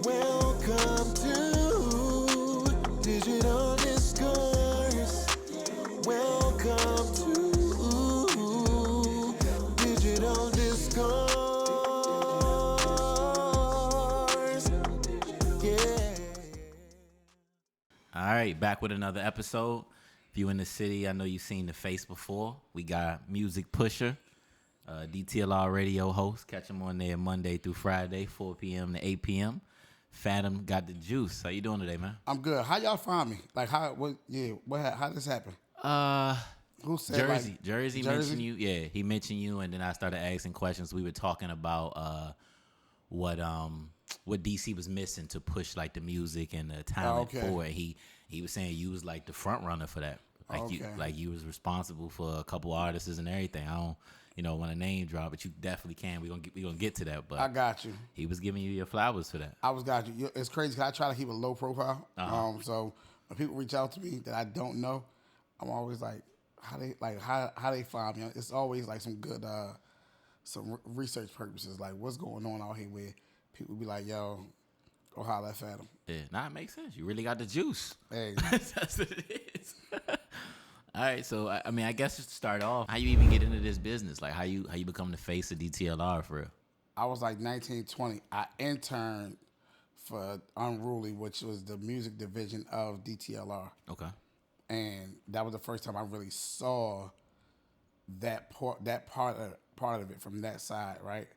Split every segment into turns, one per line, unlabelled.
Welcome to Digital Discourse. Welcome to Digital Discourse. Yeah.
All right, back with another episode. If you in the city, I know you've seen the face before. We got Music Pusher, DTLR radio host. Catch him on there Monday through Friday, 4 p.m. to 8 p.m. FadamGotDaJuice. How you doing today, man?
I'm good. How y'all find me? Like how? How this happen? Who said
Jersey mentioned you. Yeah, he mentioned you, and then I started asking questions. We were talking about what DC was missing to push like the music and the talent forward. He was saying you was like the front runner for that. Like you was responsible for a couple artists and everything. I don't want to name drop, but you definitely can. We gonna get to that. But
I got you.
He was giving you your flowers for that.
Got you. It's crazy because I try to keep a low profile. So when people reach out to me that I don't know, I'm always like, how they find me. It's always like some good some research purposes. Like what's going on out here where people be like, yo, go holler at Fathom.
Yeah, it makes sense. You really got the juice.
Hey,
that's what it is. All right, so I guess just to start off, how you even get into this business? Like how you become the face of DTLR for real?
I was like 19, 20. I interned for Unruly, which was the music division of DTLR.
Okay.
And that was the first time I really saw that part of it from that side, right?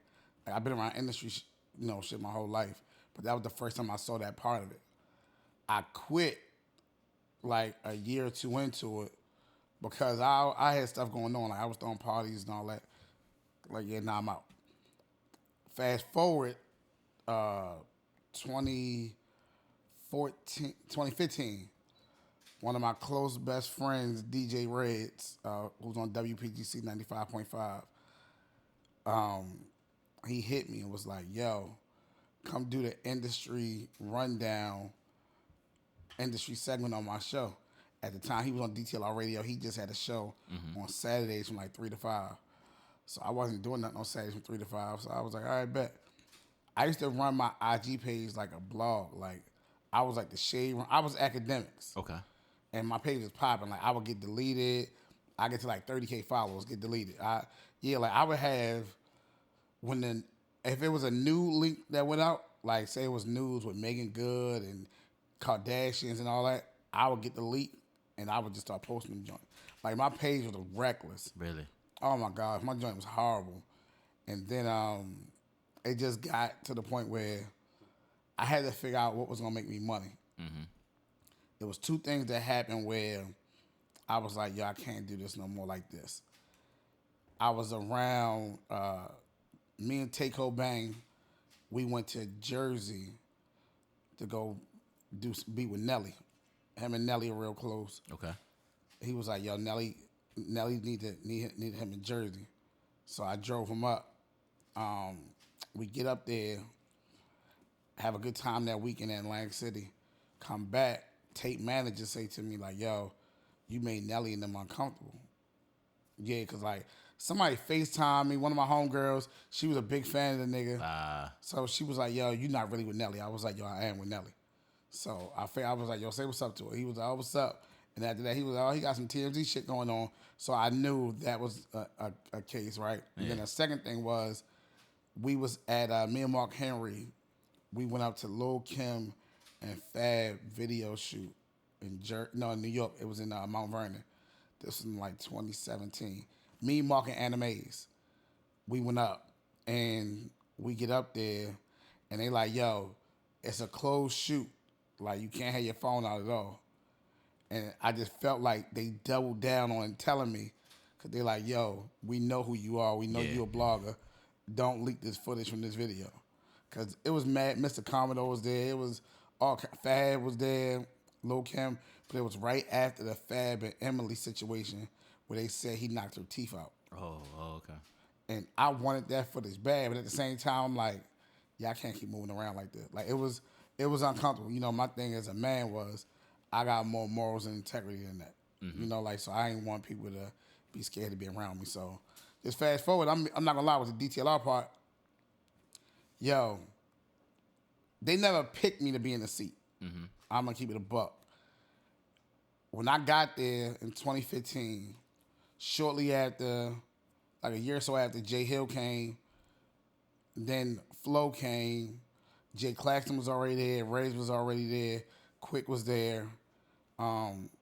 Like I've been around industry, shit my whole life, but that was the first time I saw that part of it. I quit like a year or two into it because I had stuff going on. Like I was throwing parties and all that. Like, yeah, now I'm out. Fast forward, 2015, one of my close best friends, DJ Reds, who's on WPGC 95.5, he hit me and was like, yo, come do the industry rundown, industry segment on my show. At the time, he was on DTLR radio. He just had a show on Saturdays from like 3 to 5. So I wasn't doing nothing on Saturdays from 3 to 5. So I was like, all right, bet. I used to run my IG page like a blog. Like, I was like the shade room. I was academics.
Okay.
And my page was popping. Like, I would get deleted. I get to like 30K followers, get deleted. I would have, if it was a new link that went out, like say it was news with Megan Good and Kardashians and all that, I would get the leak and I would just start posting them joints. Like my page was reckless.
Really?
Oh my gosh, my joint was horrible. And then it just got to the point where I had to figure out what was gonna make me money. Mm-hmm. There was two things that happened where I was like, yo, I can't do this no more like this. I was around, me and Takeo Bang, we went to Jersey to go be with Nelly. Him and Nelly are real close.
Okay.
He was like, yo, Nelly needed him in Jersey. So I drove him up. We get up there, have a good time that weekend in Atlantic City, come back, tape manager say to me like, yo, you made Nelly and them uncomfortable. Yeah, because like somebody FaceTime me, one of my homegirls, she was a big fan of the nigga. So she was like, yo, you not really with Nelly. I was like, yo, I am with Nelly. So I was like, yo, say what's up to her. He was like, oh, what's up? And after that, he was like, oh, he got some TMZ shit going on. So I knew that was a case, right? Yeah. And then the second thing was, we was at, me and Mark Henry, we went up to Lil Kim and Fab video shoot in New York. It was in Mount Vernon. This was in like 2017. Me, Mark, and Animes. We went up and we get up there and they like, yo, it's a closed shoot. Like you can't have your phone out at all. And I just felt like they doubled down on telling me, cause they're like, yo, we know who you are. We know you're a blogger. Don't leak this footage from this video. Cause it was mad. Mr. Commodore was there. It was Fab was there, Lil Kim, but it was right after the Fab and Emily situation where they said he knocked her teeth out.
Oh, okay.
And I wanted that footage bad, but at the same time, I'm like, yeah, I can't keep moving around like this. Like it was uncomfortable. My thing as a man was, I got more morals and integrity than that. Mm-hmm. So I ain't want people to be scared to be around me. So just fast forward, I'm not gonna lie, with the DTLR part, yo, they never picked me to be in the seat. Mm-hmm. I'm gonna keep it a buck. When I got there in 2015, shortly after, like a year or so after, Jay Hill came, then Flo came, Jay Claxton was already there, Ray's was already there, Quick was there,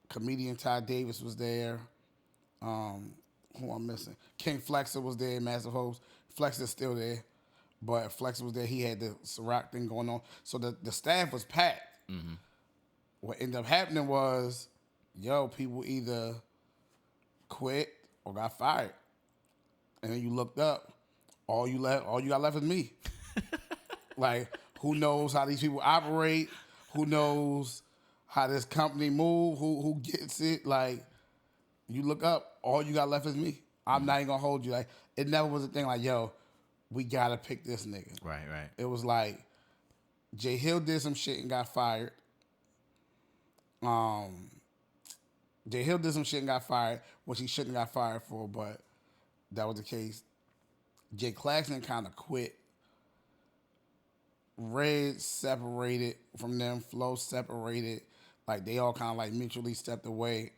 comedian Ty Davis was there, who I'm missing? King Flexer was there, Massive Hopes. Flexer's still there, but Flexer was there. He had the Ciroc thing going on. So the staff was packed. Mm-hmm. What ended up happening was, people either quit or got fired. And then you looked up, all you got left is me. Like, who knows how these people operate? Who knows how this company move? Who gets it? Like, you look up, all you got left is me. I'm not even gonna hold you. Like, it never was a thing like, we gotta pick this nigga.
Right.
It was like, Jay Hill did some shit and got fired. Jay Hill did some shit and got fired, which he shouldn't have got fired for, but that was the case. Jay Claxton kind of quit. Red separated from them. Flo separated. Like, they all kind of like mutually stepped away.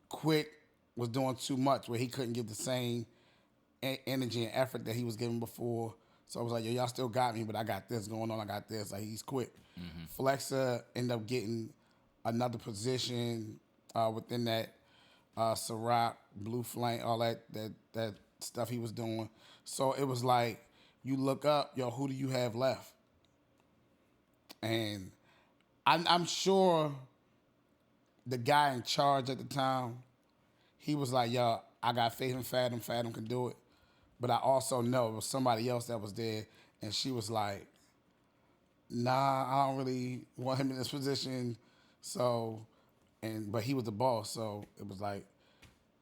Quick was doing too much where he couldn't give the same energy and effort that he was giving before. So I was like, y'all still got me, but I got this going on. I got this. Like, he's quit. Mm-hmm. Flexer ended up getting another position within that Ciroc, Blue Flame, all that stuff he was doing. So it was like, you look up, who do you have left? And I'm sure the guy in charge at the time, he was like, I got faith in Fadam. Fadam can do it. But I also know it was somebody else that was there, and she was like, nah, I don't really want him in this position. So, but he was the boss, so it was like,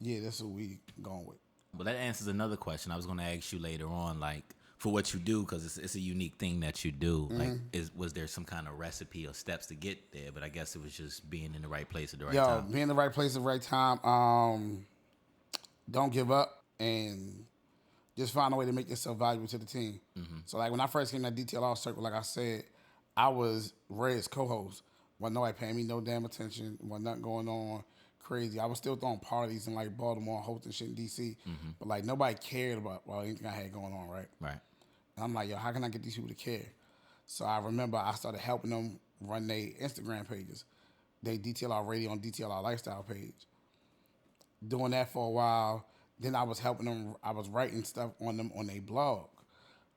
yeah, that's who we going with.
Well, that answers another question I was going to ask you later on, like, for what you do, because it's a unique thing that you do. Mm-hmm. Like, was there some kind of recipe or steps to get there? But I guess it was just being in the right place at the right time.
Being in the right place at the right time. Don't give up and just find a way to make yourself valuable to the team. Mm-hmm. So, like, when I first came to that Detail All Circle, like I said, I was Red's co-host. Wasn't nobody paying me no damn attention. Wasn't nothing going on crazy. I was still throwing parties in, like, Baltimore, hosting shit in D.C. Mm-hmm. But, like, nobody cared about anything I had going on, right?
Right.
And I'm like, how can I get these people to care? So I remember I started helping them run their Instagram pages. They Detail Our Radio on Detail Our Lifestyle page. Doing that for a while. Then I was helping them. I was writing stuff on them on their blog.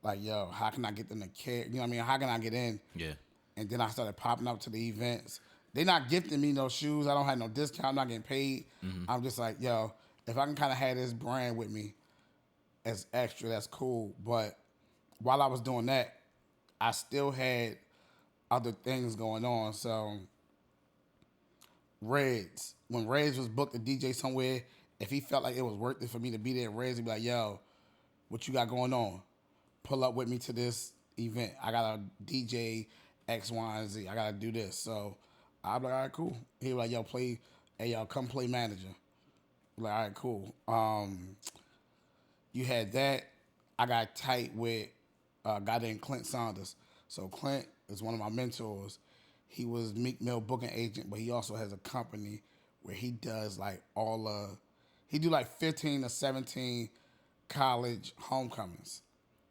Like, how can I get them to care? You know what I mean? How can I get in?
Yeah.
And then I started popping up to the events. They not gifting me no shoes. I don't have no discount. I'm not getting paid. Mm-hmm. I'm just like, if I can kind of have this brand with me as extra, that's cool. But while I was doing that, I still had other things going on. So when Reds was booked to DJ somewhere, if he felt like it was worth it for me to be there, Reds would be like, what you got going on? Pull up with me to this event. I got to DJ X, Y, and Z. I got to do this. So I'd be like, all right, cool. He was like, come play manager. I'm like, all right, cool. You had that. I got tight with a guy named Clint Saunders. So Clint is one of my mentors. He was Meek Mill booking agent, but he also has a company where he does like he do like 15 to 17 college homecomings.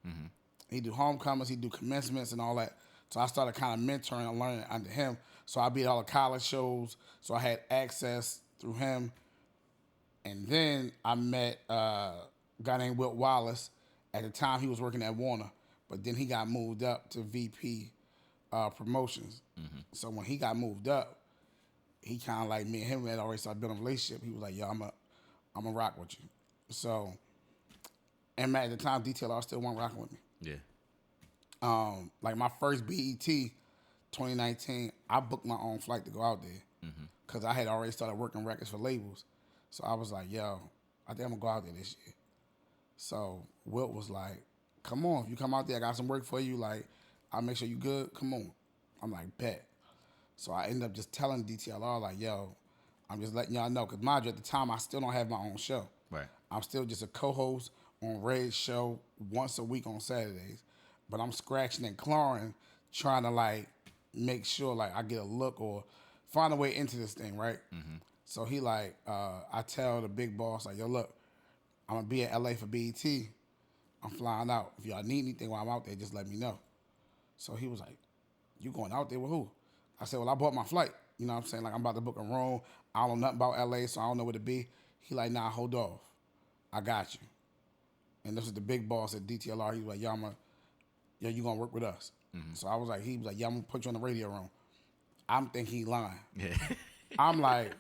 Mm-hmm. He do homecomings, he do commencements and all that. So I started kind of mentoring and learning under him. So I be at all the college shows. So I had access through him. And then I met a guy named Wilt Wallace. At the time, he was working at Warner. But then he got moved up to VP promotions. Mm-hmm. So when he got moved up, he kind of like me and him had already started building a relationship. He was like, I'm a rock with you. So, and at the time, Detail R still wasn't rocking with me.
Yeah.
Like my first BET 2019, I booked my own flight to go out there because I had already started working records for labels. So I was like, I think I'm gonna go out there this year. So Wilt was like, come on, if you come out there, I got some work for you. Like, I'll make sure you good. Come on. I'm like, bet. So I ended up just telling DTLR, like, I'm just letting y'all know. Because mind you, at the time, I still don't have my own show.
Right.
I'm still just a co-host on Red's show once a week on Saturdays. but I'm scratching and clawing, trying to like make sure like I get a look or find a way into this thing, right? Mm-hmm. So he like, I tell the big boss like, yo, look, I'm gonna be at LA for BET. I'm flying out. If y'all need anything while I'm out there, just let me know. So he was like, you going out there with who? I said, well, I bought my flight. You know what I'm saying? Like, I'm about to book a room. I don't know nothing about LA, so I don't know where to be. He like, nah, hold off. I got you. And this is the big boss at DTLR. He was like, yo, you gonna work with us. Mm-hmm. So I was like, he was like, yeah, I'm gonna put you in the radio room. I'm thinking he lying. Yeah. I'm like,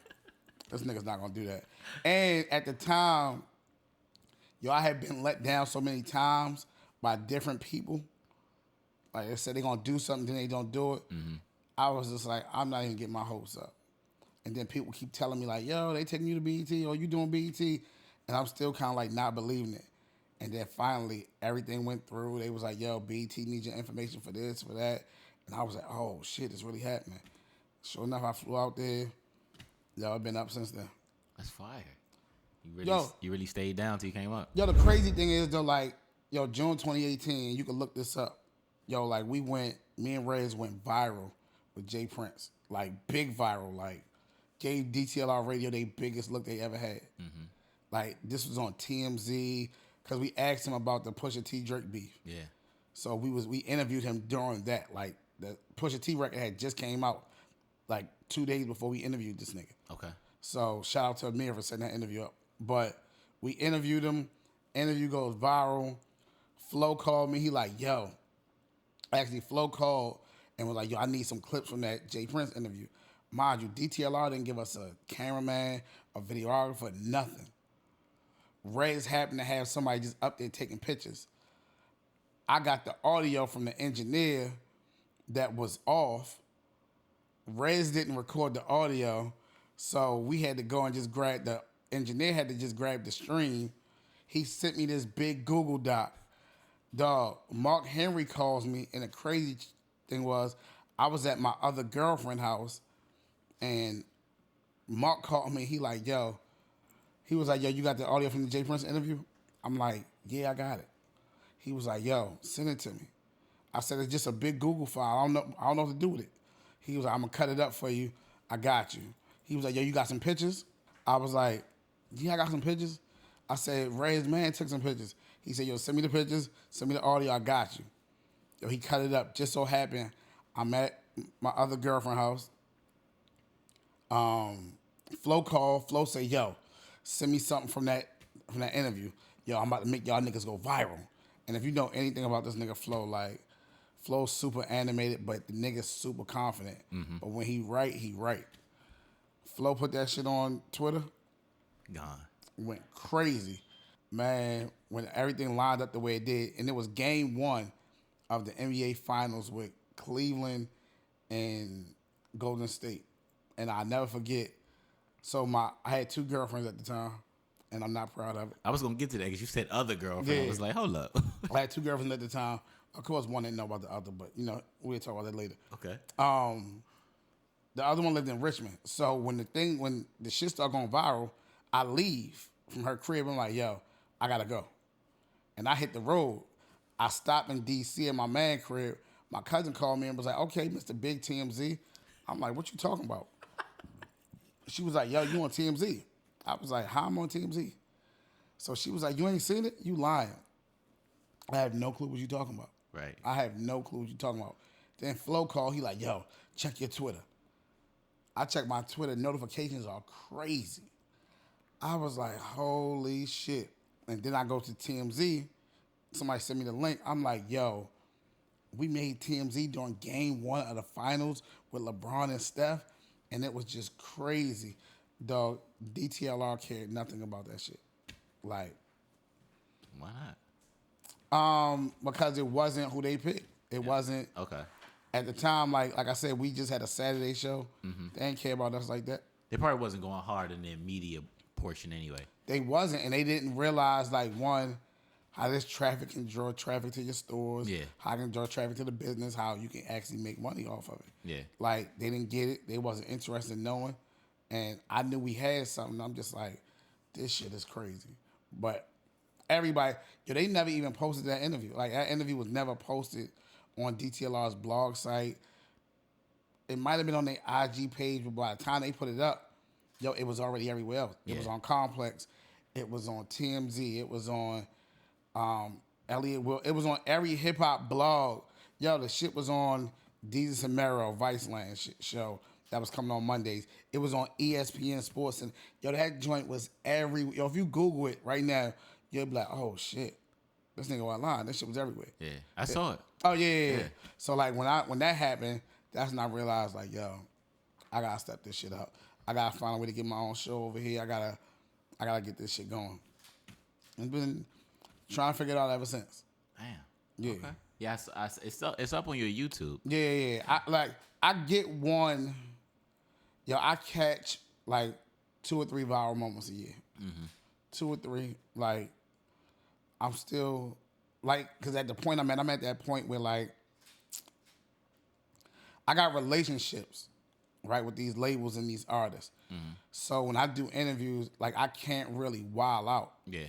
this nigga's not gonna do that. And at the time, yo, I had been let down so many times by different people. Like they said they gonna do something, then they don't do it. Mm-hmm. I was just like, I'm not even getting my hopes up. And then people keep telling me like, yo, they taking you to BET or you doing BET. And I'm still kind of like not believing it. And then finally, everything went through. They was like, yo, BET needs your information for this, for that. And I was like, oh, shit, it's really happening. Sure enough, I flew out there. Yo, I've been up since then.
That's fire. You really stayed down till you came up.
Yo, the crazy thing is, though, like, yo, June 2018, you can look this up. Yo, like, me and Rez went viral with Jay Prince. Like, big viral. Like, gave DTLR Radio their biggest look they ever had. Mm-hmm. Like, this was on TMZ, because we asked him about the Pusha T Drake beef. Yeah. So we interviewed him during that. Like, the Pusha T record had just came out, like, 2 days before we interviewed this nigga. Okay. So, shout out to Amir for setting that interview up. But we interviewed him. Interview goes viral. Flo called me. He like, yo. Actually, Flo called and was like, yo, I need some clips from that Jay Prince interview. Mind you, DTLR didn't give us a cameraman, a videographer, nothing. Rez happened to have somebody just up there taking pictures. I got the audio from the engineer that was off. Rez didn't record the audio, so we had to go and just grab the engineer had to just grab the stream. He sent me this big Google Doc. Dog, Mark Henry calls me, and the crazy thing was, I was at my other girlfriend's house, and Mark called me. He like, yo, he was like, yo, you got the audio from the Jay Prince interview? I'm like, yeah, I got it. He was like, yo, send it to me. I said, it's just a big Google file. I don't know what to do with it. He was like, I'm gonna cut it up for you. I got you. He was like, yo, you got some pictures? I was like, yeah, I got some pictures. I said, Ray's man took some pictures. He said, yo, send me the pictures, send me the audio, I got you. Yo, he cut it up. Just so happened, I'm at my other girlfriend's house. Flo called. Flo said, yo, send me something from that interview. Yo, I'm about to make y'all niggas go viral. And if you know anything about this nigga Flo, like, Flo's super animated, but the nigga's super confident. Mm-hmm. But when he write, he write. Flo put that shit on Twitter.
Gone.
Went crazy. Man, when everything lined up the way it did, and it was game 1 of the NBA Finals with Cleveland and Golden State. And I'll never forget. So I had 2 girlfriends at the time, and I'm not proud of it.
I was going to get to that because you said other girlfriend. Yeah. I was like, hold up.
I had 2 girlfriends at the time. Of course, one didn't know about the other, but, you know, we'll talk about that later.
Okay.
The other one lived in Richmond. So when the shit started going viral, I leave from her crib. I'm like, yo, I got to go. And I hit the road. I stopped in D.C. at my man crib. My cousin called me and was like, okay, Mr. Big TMZ. I'm like, what you talking about? She was like, yo, you on TMZ? I was like, how I'm on TMZ? So she was like, you ain't seen it? You lying. I have no clue what you talking about.
Right.
I have no clue what you talking about. Then Flo called. He like, yo, check your Twitter. I check my Twitter. Notifications are crazy. I was like, holy shit. And then I go to TMZ. Somebody sent me the link. I'm like, yo, we made TMZ during game 1 of the finals with LeBron and Steph. And it was just crazy. Dog, DTLR cared nothing about that shit. Like.
Why not?
Because it wasn't who they picked. It wasn't.
Okay.
At the time, like I said, we just had a Saturday show. Mm-hmm. They didn't care about us like that.
They probably wasn't going hard in their media portion anyway.
They wasn't, and they didn't realize, like, one, how this traffic can draw traffic to your stores. Yeah. How it can draw traffic to the business, how you can actually make money off of it. Yeah. Like, they didn't get it. They wasn't interested in knowing. And I knew we had something. I'm just like, this shit is crazy. But Everybody, they never even posted that interview. Like that interview was never posted on DTLR's blog site. It might have been on their IG page, but by the time they put it up, it was already everywhere else. It was on Complex. It was on TMZ. It was on Elliot Will. It was on every hip hop blog. The shit was on Jesus and Mero, Viceland show that was coming on Mondays. It was on ESPN Sports. And that joint was if you Google it right now, you'll be like, oh shit, this nigga was lying. This shit was everywhere.
Yeah, I saw it.
Oh yeah. So like when that happened, that's when I realized like, I gotta step this shit up. I gotta find a way to get my own show over here. I gotta get this shit going. And been trying to figure it out ever since.
Damn.
Yeah.
Okay. Yeah, it's up on your YouTube.
Yeah. I get one. I catch like 2 or 3 viral moments a year. 2 or 3. Like I'm still like, because at the point I'm at that point where like I got relationships, right, with these labels and these artists. So when I do interviews, like I can't really wild out.
Yeah.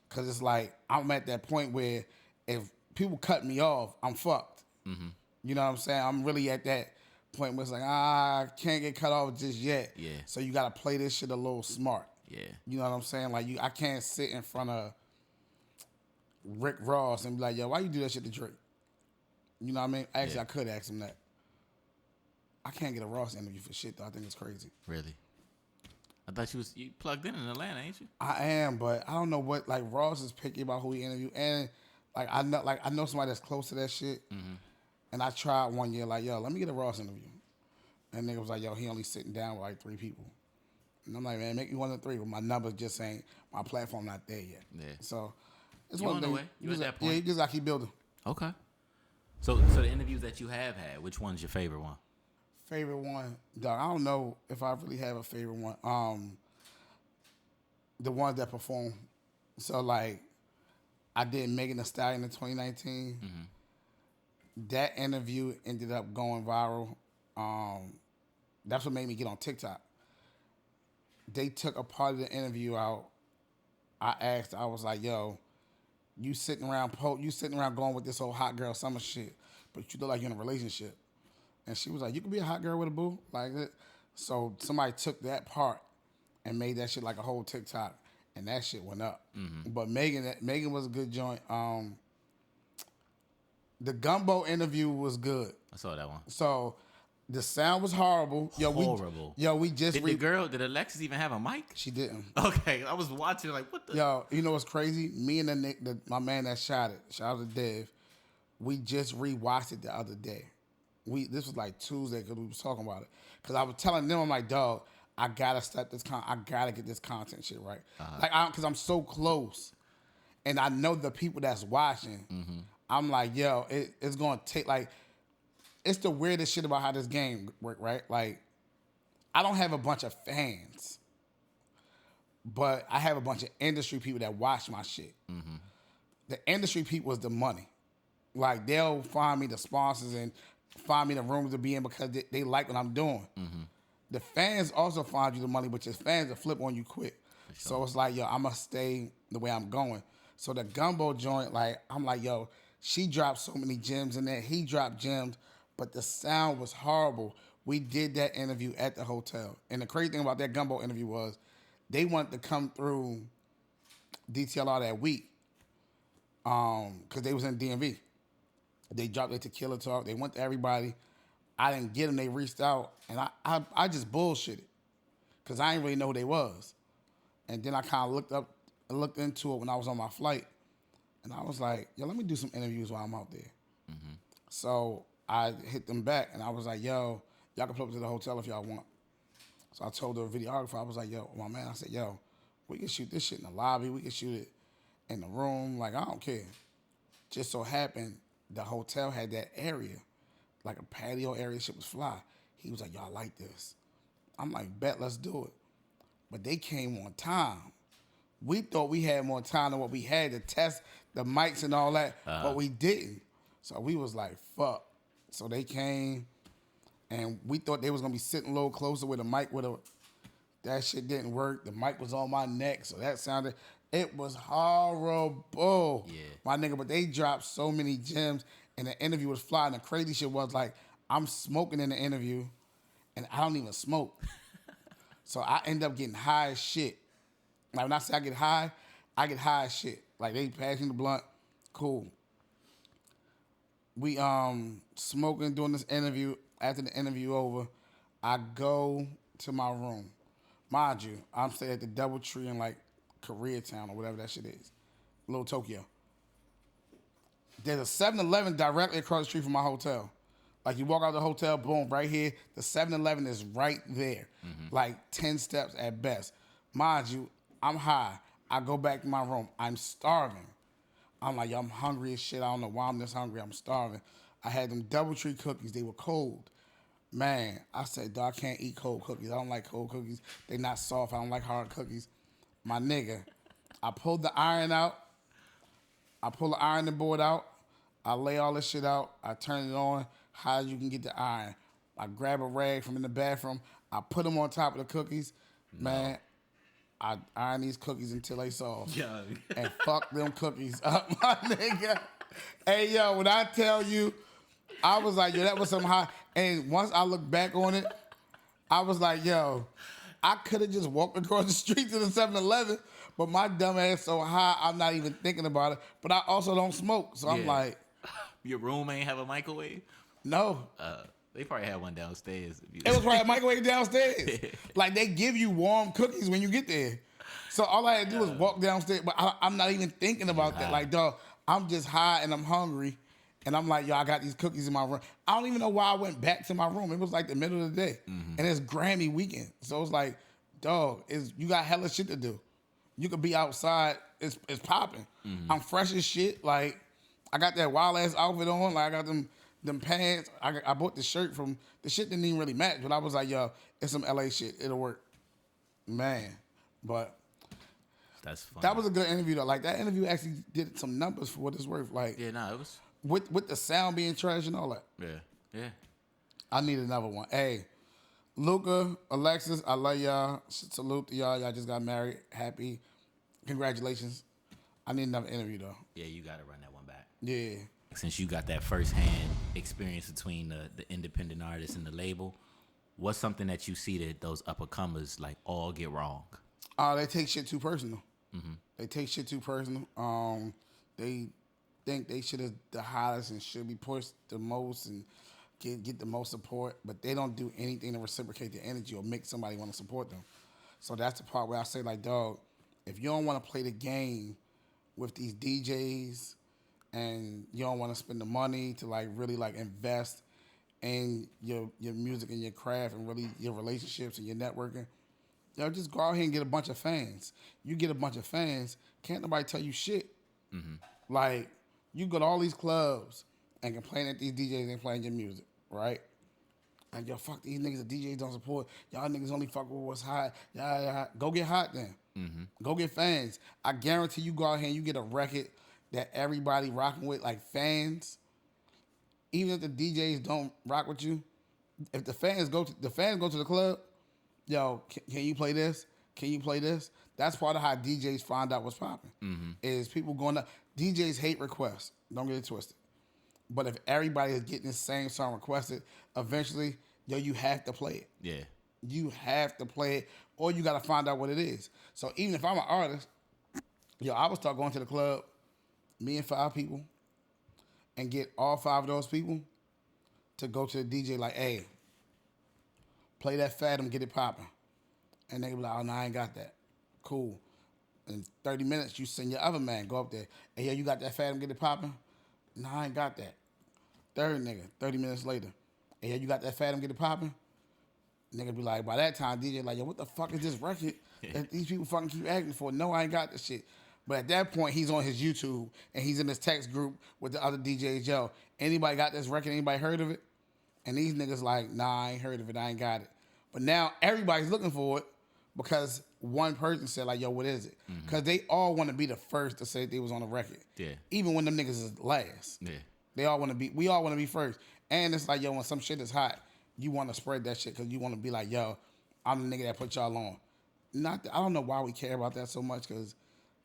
Cause it's like I'm at that point where if people cut me off, I'm fucked. You know what I'm saying? I'm really at that point where it's like, I can't get cut off just yet.
Yeah.
So you gotta play this shit a little smart.
Yeah.
You know what I'm saying? Like I can't sit in front of Rick Ross and be like, yo, why you do that shit to Drake? You know what I mean? Actually, I could ask him that. I can't get a Ross interview for shit though. I think it's crazy.
Really? I thought you plugged in Atlanta, ain't you?
I am, but I don't know what, like Ross is picky about who he interview, and I know somebody that's close to that shit. And I tried one year, like, yo, let me get a Ross interview. And nigga was like, yo, he only sitting down with like 3 people. And I'm like, man, make me one of the 3, but my numbers just ain't, my platform not there yet. Yeah. So it's one of the way.
You at that point?
Yeah, you just gotta keep building.
Okay. So the interviews that you have had, which one's your favorite one?
Favorite one, dog. I don't know if I really have a favorite one. The ones that perform. So like, I did Megan Thee Stallion in 2019. That interview ended up going viral. That's what made me get on TikTok. They took a part of the interview out. I was like, yo, you sitting around going with this whole hot girl summer shit, but you look like you're in a relationship. And she was like, you can be a hot girl with a boo? Like that. So somebody took that part and made that shit like a whole TikTok, and that shit went up. But Megan was a good joint. The Gumbo interview was good.
I saw that one.
So the sound was horrible.
Horrible.
We just
did Alexis even have a mic?
She didn't.
Okay, I was watching like, what the?
Yo, you know what's crazy? Me and my man that shot it, shout out to Dev, we just rewatched it the other day. This was like Tuesday because we was talking about it. Because I was telling them, I'm like, dog, I gotta I gotta get this content shit right. Because I'm so close, and I know the people that's watching. I'm like, yo, it's gonna take like, it's the weirdest shit about how this game work, right? Like, I don't have a bunch of fans, but I have a bunch of industry people that watch my shit. The industry people is the money. Like, they'll find me the sponsors and find me the rooms to be in because they like what I'm doing. The fans also find you the money, but your fans will flip on you quick. Sure. So it's like, yo, I'm going to stay the way I'm going. So the Gumbo joint, like, I'm like, yo, she dropped so many gems in there. He dropped gems, but the sound was horrible. We did that interview at the hotel. And the crazy thing about that Gumbo interview was they wanted to come through DTLR that week because they was in DMV. They dropped their tequila talk. They went to everybody. I didn't get them. They reached out, and I just bullshitted because I didn't really know who they was. And then I kind of looked into it when I was on my flight, and I was like, yo, let me do some interviews while I'm out there. So I hit them back, and I was like, yo, y'all can pull up to the hotel if y'all want. So I told the videographer, I was like, yo, my man, I said, yo, we can shoot this shit in the lobby. We can shoot it in the room. Like, I don't care. Just so happened, the hotel had that area, like a patio area. Shit was fly. He was like, y'all like this? I'm like, bet, let's do it. But they came on time. We thought we had more time than what we had to test the mics and all that, but we didn't. So we was like, fuck. So they came, and we thought they was going to be sitting a little closer with a mic. That shit didn't work. The mic was on my neck, so that sounded, It was horrible.
Yeah.
My nigga, but they dropped so many gems and the interview was flying. The crazy shit was like, I'm smoking in the interview and I don't even smoke. So I end up getting high as shit. Like when I say I get high as shit. Like they pass me the blunt, cool. We smoking doing this interview. After the interview over, I go to my room. Mind you, I'm staying at the DoubleTree in like Koreatown or whatever that shit is. Little Tokyo. There's a 7-Eleven directly across the street from my hotel. Like you walk out the hotel, boom, right here. The 7-Eleven is right there. Like 10 steps at best. Mind you, I'm high. I go back to my room. I'm starving. I'm like, yo, I'm hungry as shit. I don't know why I'm this hungry. I'm starving. I had them DoubleTree cookies. They were cold. Man, I said, dog, I can't eat cold cookies. I don't like cold cookies. They not soft. I don't like hard cookies. My nigga, I pulled the iron out. I pull the ironing board out. I lay all this shit out. I turn it on. How you can get the iron. I grab a rag from in the bathroom. I put them on top of the cookies. Man, I iron these cookies until they soft.
Yeah.
And fuck them cookies up, my nigga. Hey, yo, when I tell you, I was like, yo, that was some high. And once I look back on it, I was like, yo, I could have just walked across the street to the 7-Eleven, but my dumb ass so high, I'm not even thinking about it. But I also don't smoke, so I'm like.
Your room ain't have a microwave?
No.
They probably had one downstairs.
It was probably a microwave downstairs. Like, they give you warm cookies when you get there. So all I had to do was walk downstairs, but I'm not even thinking about that. Like, dog, I'm just high and I'm hungry. And I'm like, yo, I got these cookies in my room. I don't even know why I went back to my room. It was like the middle of the day. And it's Grammy weekend. So it's like, dog, you got hella shit to do. You could be outside. It's popping. I'm fresh as shit. Like, I got that wild ass outfit on. Like, I got them pants. I bought the shirt from, the shit didn't even really match. But I was like, yo, it's some LA shit. It'll work. Man. But
that's funny.
That was a good interview though. Like, that interview actually did some numbers for what it's worth. Like,
yeah, no, it was.
With the sound being trash and all that.
Yeah.
I need another one. Hey, Luka, Alexis, I love y'all. Salute to y'all. Y'all just got married. Happy. Congratulations. I need another interview though.
Yeah, you got to run that one back.
Yeah.
Since you got that first-hand experience between the independent artist and the label, what's something that you see that those upcomers like all get wrong?
They take shit too personal. They take shit too personal. They think they should have the hottest and should be pushed the most and get the most support, but they don't do anything to reciprocate the energy or make somebody want to support them. So that's the part where I say, like, dog, if you don't want to play the game with these DJs and you don't want to spend the money to like really like invest in your music and your craft and really your relationships and your networking, yo, just go out here and get a bunch of fans. You get a bunch of fans, can't nobody tell you shit. Like, you go to all these clubs and complain that these DJs ain't playing your music, right? And yo, fuck these niggas, the DJs don't support. Y'all niggas only fuck with what's hot. Yeah. Go get hot then. Go get fans. I guarantee you go out here and you get a record that everybody rocking with, like fans. Even if the DJs don't rock with you, if the fans go to the club, yo, can you play this? Can you play this? That's part of how DJs find out what's popping. Is people going up. DJs hate requests. Don't get it twisted. But if everybody is getting the same song requested, eventually, yo, you have to play it.
Yeah.
You have to play it, or you got to find out what it is. So even if I'm an artist, yo, I would start going to the club, me and 5 people, and get all 5 of those people to go to the DJ like, hey, play that Fathom, get it popping. And they be like, oh, no, I ain't got that. Cool. In 30 minutes, you send your other man, go up there. Hey, yo, you got that Fathom, get it popping? No, I ain't got that. Third nigga, 30 minutes later. Hey, yo, you got that Fathom, get it popping? Nigga be like, by that time, DJ like, yo, what the fuck is this record that these people fucking keep asking for? No, I ain't got this shit. But at that point, he's on his YouTube, and he's in his text group with the other DJs. Yo, anybody got this record? Anybody heard of it? And these niggas like, nah, I ain't heard of it. I ain't got it. But now everybody's looking for it because one person said, like, yo, what is it? Because they all want to be the first to say they was on the record. Yeah. Even when them niggas is last. Yeah. We all want to be first. And it's like, yo, when some shit is hot, you want to spread that shit because you want to be like, yo, I'm the nigga that put y'all on. I don't know why we care about that so much because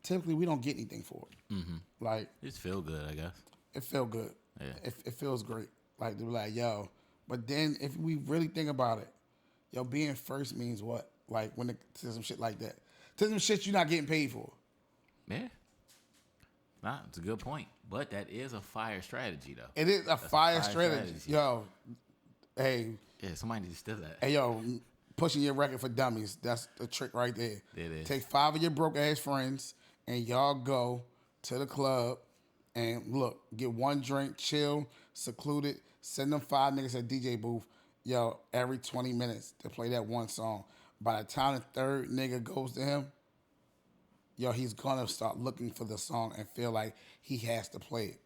typically we don't get anything for it. Like
Just feel good, I guess.
it felt good.
Yeah.
It feels great. Like to be like, yo. But then if we really think about it, yo, being first means what? Like when it to some shit like that. To some shit you're not getting paid for.
Yeah. Nah, it's a good point. But that is a fire strategy, though.
It is a fire strategy. Yo, hey.
Yeah, somebody needs to steal that.
Hey, yo, pushing your record for dummies. That's the trick right there.
It is.
Take 5 of your broke ass friends and y'all go to the club and look, get one drink, chill, secluded, send them 5 niggas at DJ booth, yo, every 20 minutes to play that one song. By the time the third nigga goes to him, yo, he's gonna start looking for the song and feel like he has to play it.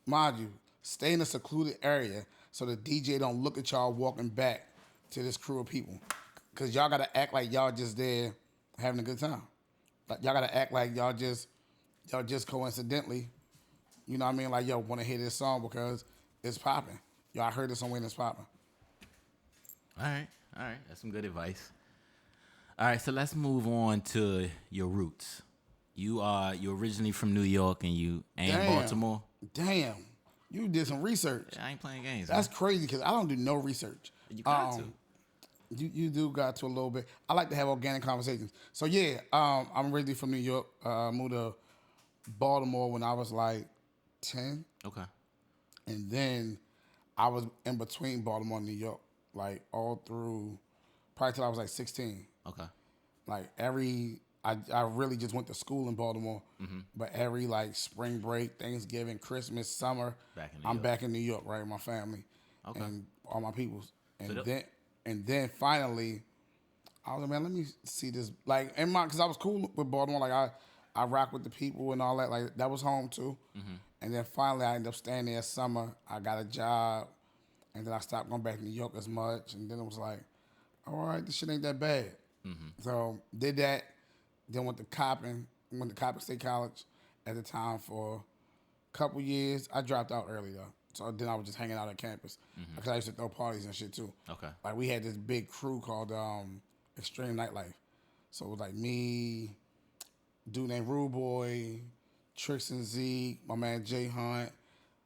Mind you, stay in a secluded area so the DJ don't look at y'all walking back to this crew of people. Cause y'all gotta act like y'all just there having a good time. Like y'all gotta act like y'all just coincidentally, you know what I mean? Like, yo, wanna hear this song because it's popping. Yo, I heard it somewhere and it's popping.
All right. That's some good advice. All right, so let's move on to your roots. You're originally from New York and Baltimore.
Damn, you did some research.
Yeah, I ain't playing games.
That's crazy because I don't do no research.
You got to.
You do got to a little bit. I like to have organic conversations. So yeah, I'm originally from New York. Moved to Baltimore when I was like 10.
Okay.
And then I was in between Baltimore and New York, like all through, probably till I was like 16.
Okay.
Like I really just went to school in Baltimore, but every like spring break, Thanksgiving, Christmas, summer, I'm back in New York, right, with my family and all my peoples. And then finally, I was like, man, let me see this. Like, because I was cool with Baltimore. Like, I rock with the people and all that. Like, that was home too. And then finally, I ended up staying there summer. I got a job, and then I stopped going back to New York as much. And then it was like, all right, this shit ain't that bad. So did that. Then went to Coppin State College at the time for a couple years. I dropped out early though. So then I was just hanging out at campus because I used to throw parties and shit too.
Okay.
Like we had this big crew called Extreme Nightlife. So it was like me, dude named Rude Boy, Trix and Zeke, my man Jay Hunt.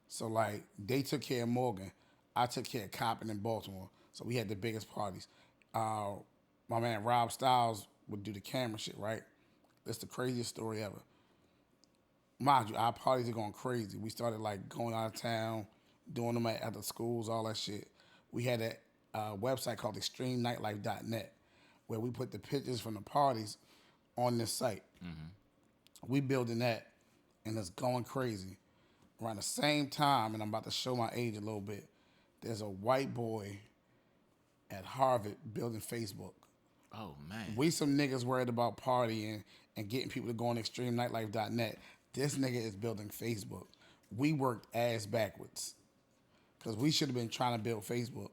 So like they took care of Morgan. I took care of Coppin in Baltimore. So we had the biggest parties. My man Rob Styles would do the camera shit, right? That's the craziest story ever. Mind you, our parties are going crazy. We started like going out of town, doing them at the schools, all that shit. We had a website called extremenightlife.net where we put the pictures from the parties on this site. We building that, and it's going crazy. Around the same time, and I'm about to show my age a little bit, there's a white boy at Harvard building Facebook.
Oh, man.
We some niggas worried about partying and getting people to go on extremenightlife.net. This nigga is building Facebook. We worked ass backwards because we should have been trying to build Facebook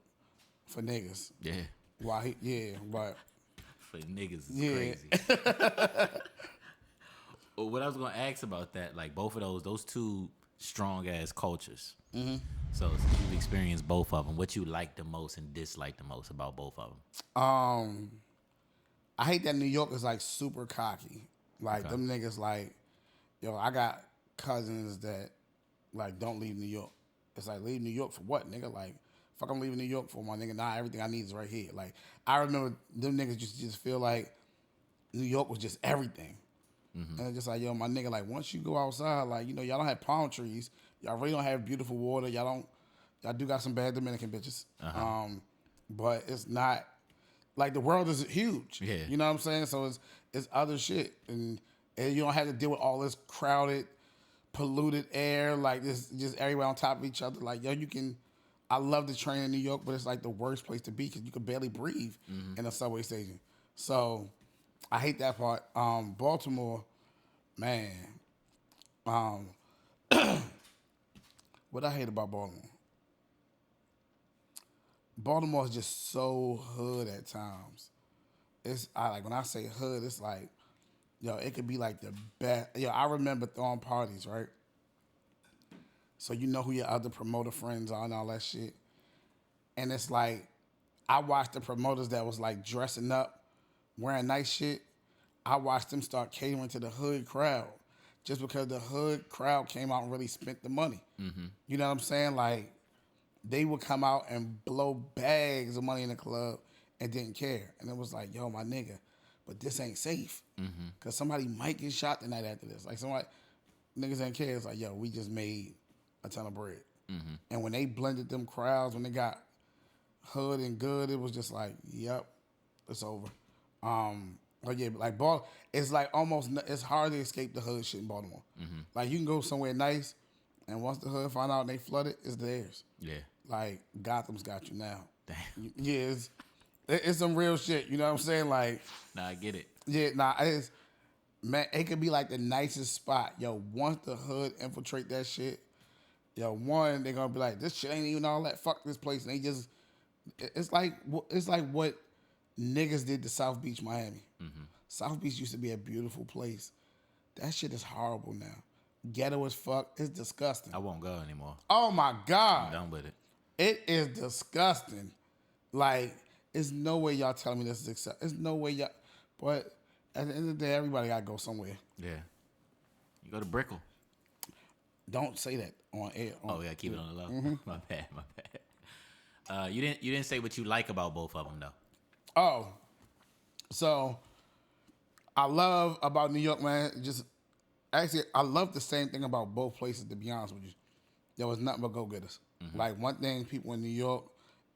for niggas.
Yeah.
But
for niggas is crazy. Well, what I was going to ask about that, like both of those two strong ass cultures. So since you've experienced both of them, what you like the most and dislike the most about both of them?
I hate that New York is like super cocky. Like them niggas like, yo, I got cousins that like don't leave New York. It's like, leave New York for what, nigga? Like, fuck I'm leaving New York for, my nigga. Nah, everything I need is right here. Like, I remember them niggas just feel like New York was just everything. And it's just like, yo, my nigga, like once you go outside, like, you know, y'all don't have palm trees. Y'all really don't have beautiful water. Y'all do got some bad Dominican bitches. But it's not, like the world is huge.
Yeah.
You know what I'm saying? So it's other shit. And you don't have to deal with all this crowded, polluted air, like this just everywhere on top of each other. Like, yo, I love the train in New York, but it's like the worst place to be because you can barely breathe in a subway station. So I hate that part. Baltimore, man. What I hate about Baltimore? Baltimore is just so hood at times. Like when I say hood, it's like, yo, it could be like the best. Yo, I remember throwing parties, right? So you know who your other promoter friends are and all that shit. And it's like, I watched the promoters that was like dressing up, wearing nice shit. I watched them start catering to the hood crowd just because the hood crowd came out and really spent the money. Mm-hmm. You know what I'm saying? Like, they would come out and blow bags of money in the club and didn't care. And it was like, yo, my nigga, but this ain't safe. Because somebody might get shot the night after this. Like, somebody, niggas ain't care. It's like, yo, we just made a ton of bread. And when they blended them crowds, when they got hood and good, it was just like, yep, it's over. But yeah, like it's like almost, it's hard to escape the hood shit in Baltimore. Like, you can go somewhere nice, and once the hood find out they flooded, it's theirs.
Yeah.
Like, Gotham's got you now.
Damn.
Yeah, it's some real shit. You know what I'm saying? Like,
Nah, I get it.
yeah, nah, it's, man, it could be like the nicest spot. Yo, once the hood infiltrate that shit, yo, one, they're gonna be like, this shit ain't even all that. Fuck this place. And they just, it's like what niggas did to South Beach, Miami. South Beach used to be a beautiful place. That shit is horrible now. Ghetto as fuck. It's disgusting.
I won't go anymore.
Oh my God.
I'm done with it.
It is disgusting. Like, there's no way y'all telling me this is acceptable. There's no way y'all, but at the end of the day, everybody gotta go somewhere.
Yeah. You go to Brickell.
Don't say that on air.
Oh yeah, keep it on the low. My bad. You didn't say what you like about both of them though.
Oh, so I love about New York, man. Just actually, I love the same thing about both places. To be honest with you, there was nothing but go-getters. Like, one thing people in New York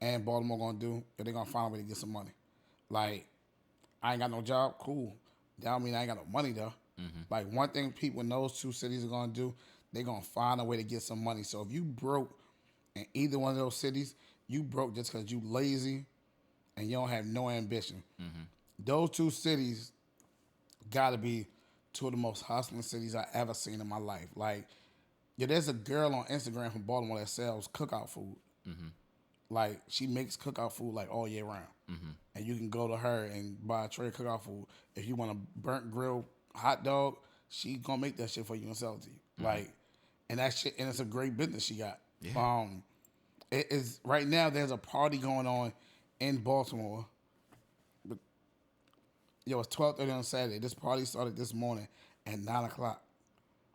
and Baltimore gonna do, is they gonna find a way to get some money. Like, I ain't got no job, cool. That don't mean I ain't got no money though. Like, one thing people in those two cities are gonna do, they gonna find a way to get some money. So if you broke in either one of those cities, you broke just because you lazy and you don't have no ambition. Those two cities gotta be two of the most hustling cities I ever seen in my life. Like, yeah, there's a girl on Instagram from Baltimore that sells cookout food. Like, she makes cookout food like all year round. And you can go to her and buy a tray of cookout food. If you want a burnt grill hot dog, she gonna make that shit for you and sell it to you. Like, and that shit, and it's a great business she got.
Yeah.
It is right now. There's a party going on in Baltimore. But, yo, it's 12:30 on Saturday. This party started this morning at 9:00.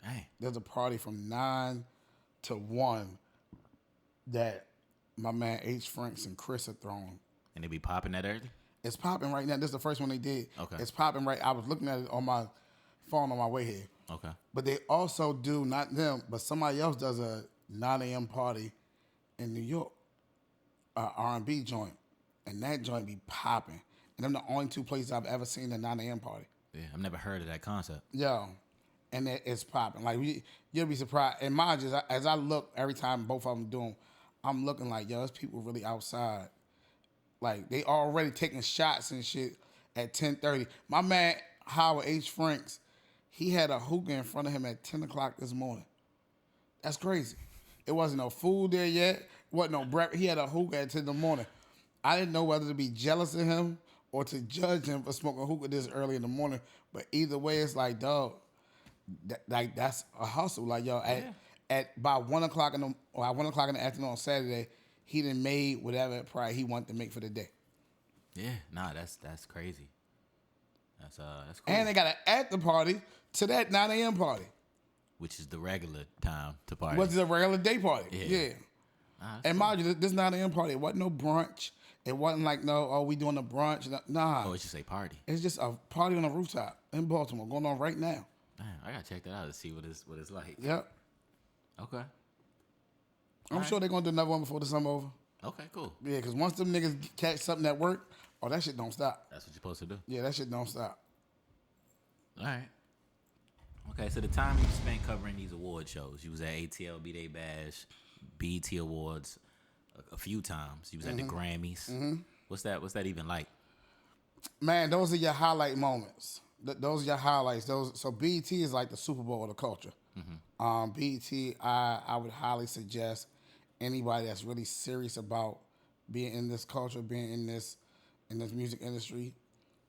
Dang.
There's a party from 9 to 1 that my man H. Franks and Chris are throwing.
And they be popping that early?
It's popping right now. This is the first one they did.
Okay.
It's popping right. I was looking at it on my phone on my way here.
Okay.
But they also do, not them, but somebody else does a 9 a.m. party in New York, R&B joint. And that joint be popping. And them the only two places I've ever seen a 9 a.m. party.
Yeah, I've never heard of that concept.
Yo, and it's popping. Like, you'll be surprised. And mind you, as I look every time both of them do them, I'm looking like, yo, there's people really outside. Like, they already taking shots and shit at 10:30. My man Howard H. Franks, he had a hookah in front of him at 10 o'clock this morning. That's crazy. It wasn't no food there yet. Wasn't no breakfast. He had a hookah at 10 in the morning. I didn't know whether to be jealous of him or to judge him for smoking hookah this early in the morning. But either way, it's like, dog, that's a hustle. Like, yo, at by 1 o'clock in the afternoon on Saturday, he done made whatever price he wanted to make for the day.
Yeah, nah, that's crazy. That's cool.
And they got an after party to that 9 a.m. party,
which is the regular time to party.
which is a regular day party. Yeah.
Nah,
And mind you, this 9 a.m. party, it wasn't no brunch. It wasn't like, we doing a brunch. Nah.
Oh, it's just a party.
It's just a party on a rooftop in Baltimore going on right now.
Damn, I gotta check that out to see what it's like.
Yep.
Okay.
I'm sure they're going to do another one before the summer over.
Okay, cool.
Yeah, because once them niggas catch something at work, that shit don't stop.
That's what you're supposed to do.
Yeah, that shit don't stop.
All right. Okay, so the time you spent covering these award shows, you was at ATL B-Day Bash, BET Awards a few times. You was at the Grammys. What's that even like?
Man, those are your highlight moments. Those are your highlights. So BET is like the Super Bowl of the culture. BET, I would highly suggest anybody that's really serious about being in this culture, being in this music industry,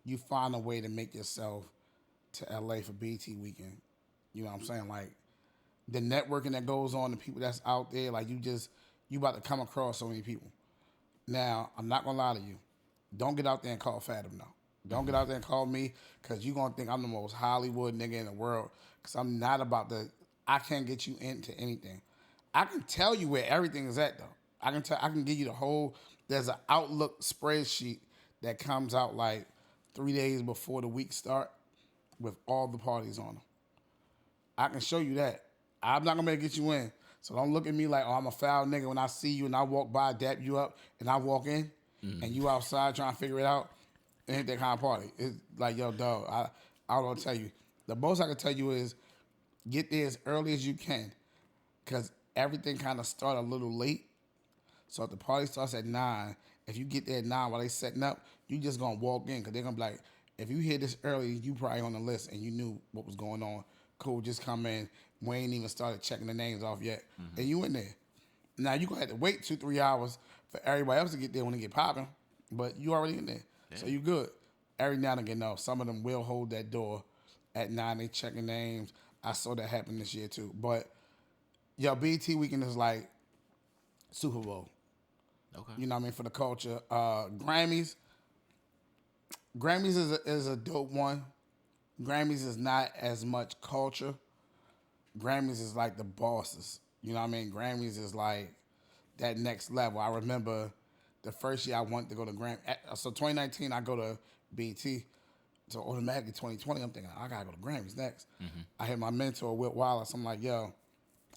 you find a way to make yourself to LA for BET weekend. You know what I'm saying? Like, the networking that goes on, the people that's out there, like, you about to come across so many people. Now, I'm not gonna lie to you. Don't get out there and call Fadam, no. Don't get out there and call me because you're going to think I'm the most Hollywood nigga in the world because I'm not about the, I can't get you into anything. I can tell you where everything is at, though. I can give you the whole, there's an Outlook spreadsheet that comes out like 3 days before the week start with all the parties on them. I can show you that. I'm not going to be able to get you in. So don't look at me like, oh, I'm a foul nigga when I see you and I walk by, dap you up, and I walk in, and you outside trying to figure it out. It ain't that kind of party. It's like, yo, dog, I don't know what to tell you. The most I can tell you is get there as early as you can because everything kind of start a little late. So if the party starts at 9, if you get there at 9 while they setting up, you just going to walk in because they're going to be like, if you hear this early, you probably on the list and you knew what was going on. Cool, just come in. We ain't even started checking the names off yet. And you in there. Now, you going to have to wait 2-3 hours for everybody else to get there when they get popping, but you already in there. Yeah. So you good. Every now and again, no, some of them will hold that door at 9. They checking names. I saw that happen this year, too. But, yo, BET weekend is like Super Bowl.
Okay.
You know what I mean? For the culture. Grammys is a dope one. Grammys is not as much culture. Grammys is like the bosses. You know what I mean? Grammys is like that next level. I remember the first year I wanted to go to Grammy. So 2019, I go to BT. So automatically 2020, I'm thinking, I got to go to Grammys next. I had my mentor, Wilt Wallace. I'm like, yo,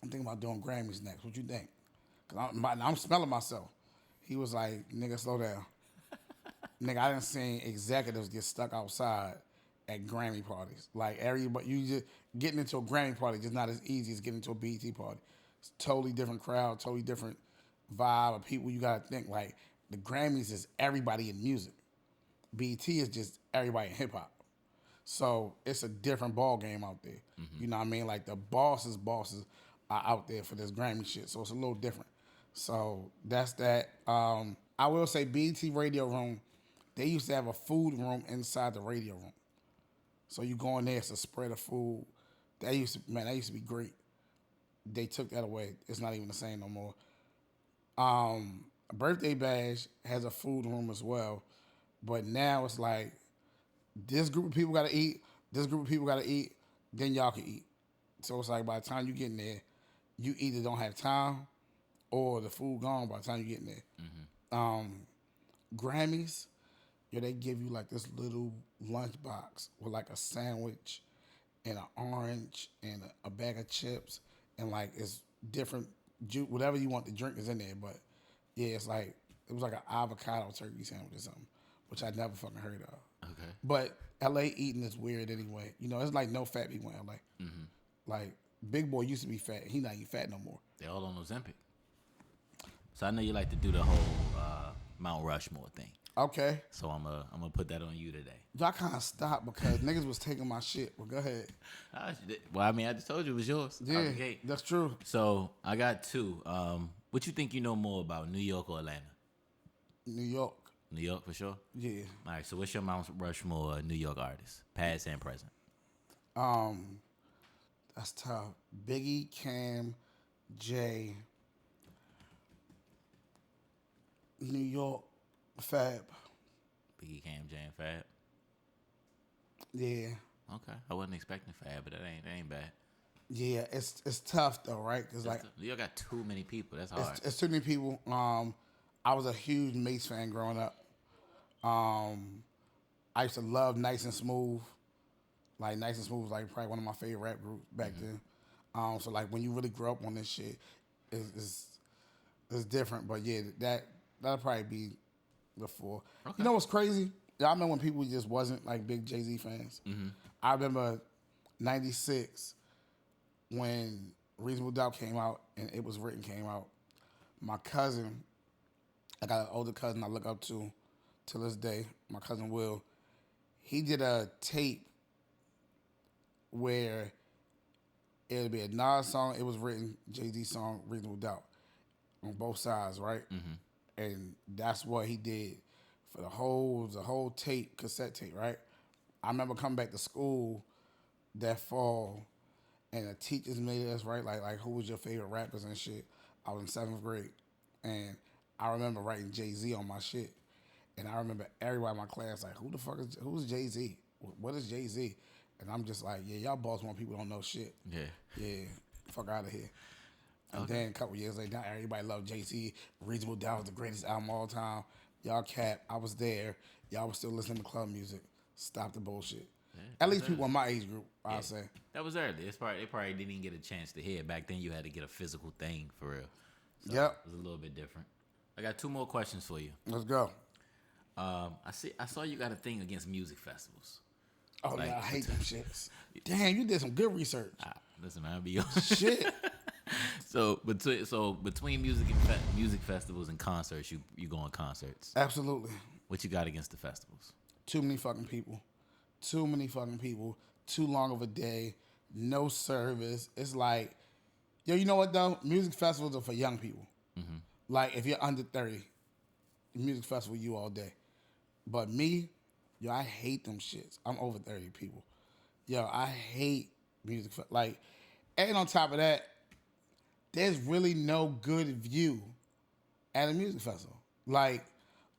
I'm thinking about doing Grammys next. What you think? Because I'm smelling myself. He was like, nigga, slow down. Nigga, I done seen executives get stuck outside at Grammy parties. Like, everybody, you just getting into a Grammy party just not as easy as getting into a BET party. It's totally different crowd, totally different vibe of people. You got to think, like, the Grammys is everybody in music. BET is just everybody in hip-hop. So it's a different ball game out there. You know what I mean? Like, the bosses are out there for this Grammy shit. So it's a little different. So that's that. I will say BET Radio Room, they used to have a food room inside the radio room. So you go in there, it's a spread of food. That used to be great. They took that away. It's not even the same no more. Birthday Bash has a food room as well. But now it's like, this group of people got to eat, this group of people got to eat, then y'all can eat. So it's like by the time you get in there, you either don't have time or the food gone by the time you get in there. Grammys, they give you like this little lunchbox with like a sandwich and an orange and a bag of chips and like it's different juice, whatever you want to drink is in there. But yeah, it was like an avocado turkey sandwich or something, which I never fucking heard of.
Okay.
But LA eating is weird anyway. You know, it's like no fat people in LA. Like Big Boy used to be fat. He not even fat no more.
They all on Ozempic. So I know you like to do the whole Mount Rushmore thing.
Okay.
So I'm gonna put that on you today.
Y'all kind of stopped because niggas was taking my shit. Well, go ahead.
Well, I mean, I just told you it was yours.
Yeah, that's true.
So I got two. What you think you know more about, New York or Atlanta?
New York.
New York for sure?
Yeah.
All right, so what's your Mount Rushmore New York artist, past and present?
That's tough. Biggie, Cam, Jay, New York, Fab.
Biggie, Cam, Jay, and Fab?
Yeah.
Okay, I wasn't expecting Fab, but that ain't bad.
Yeah, it's tough though, right? Cause like
New York got too many people. That's hard.
It's too many people. I was a huge Mace fan growing up. I used to love Nice and Smooth. Like Nice and Smooth was like probably one of my favorite rap groups back then. So like when you really grow up on this shit, it's different. But yeah, that'll probably be the four. Okay. You know what's crazy? Y'all remember when people just wasn't like big Jay-Z fans? I remember '96 when Reasonable Doubt came out and It Was Written came out. My cousin, I got an older cousin I look up to this day, my cousin Will. He did a tape where it would be a Nas song, It Was Written, Jay-Z song, Reasonable Doubt, on both sides, right? And that's what he did for the whole tape, cassette tape, right? I remember coming back to school that fall, and the teachers made us, right, like who was your favorite rappers and shit. I was in 7th grade, and I remember writing Jay-Z on my shit. And I remember everybody in my class like, who's Jay-Z? What is Jay-Z? And I'm just like, yeah, y'all Baltimore people don't know shit. Yeah, fuck out of here. And then a couple years later, now everybody loved Jay-Z. Reasonable Doubt was the greatest album of all time. Y'all cap, I was there. Y'all was still listening to club music. Stop the bullshit. At least people in my age group, I'll say.
That was early. They probably didn't even get a chance to hear it. Back then, you had to get a physical thing for real. So
Yep.
It was a little bit different. I got 2 more questions for you.
Let's go.
I saw you got a thing against music festivals.
Oh,
Like,
no, I hate them shits. Damn, you did some good research.
Listen, man, I'll be your
Shit.
So between music festivals and concerts, you go on concerts.
Absolutely.
What you got against the festivals?
Too many fucking people. Too long of a day. No service. It's like, yo, you know what though? Music festivals are for young people. Mm-hmm. Like if you're under 30, music festival you all day. But me, yo, I hate them shits. I'm over 30 people. Yo, I hate music. Like, and on top of that, there's really no good view at a music festival. Like,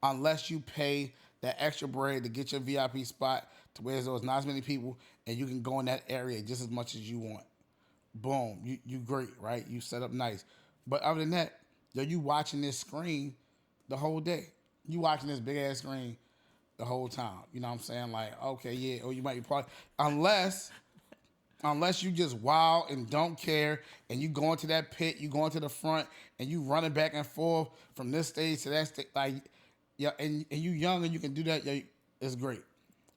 unless you pay that extra bread to get your VIP spot to where there's not as many people and you can go in that area just as much as you want. Boom. You great, right? You set up nice. But other than that, yo, you watching this screen the whole day. You watching this big ass screen the whole time. You know what I'm saying? Like, okay, yeah, or you might be part unless you just wild and don't care and you go into that pit, you go into the front and you running back and forth from this stage to that stage, like, yeah, and you young and you can do that, yeah, it's great.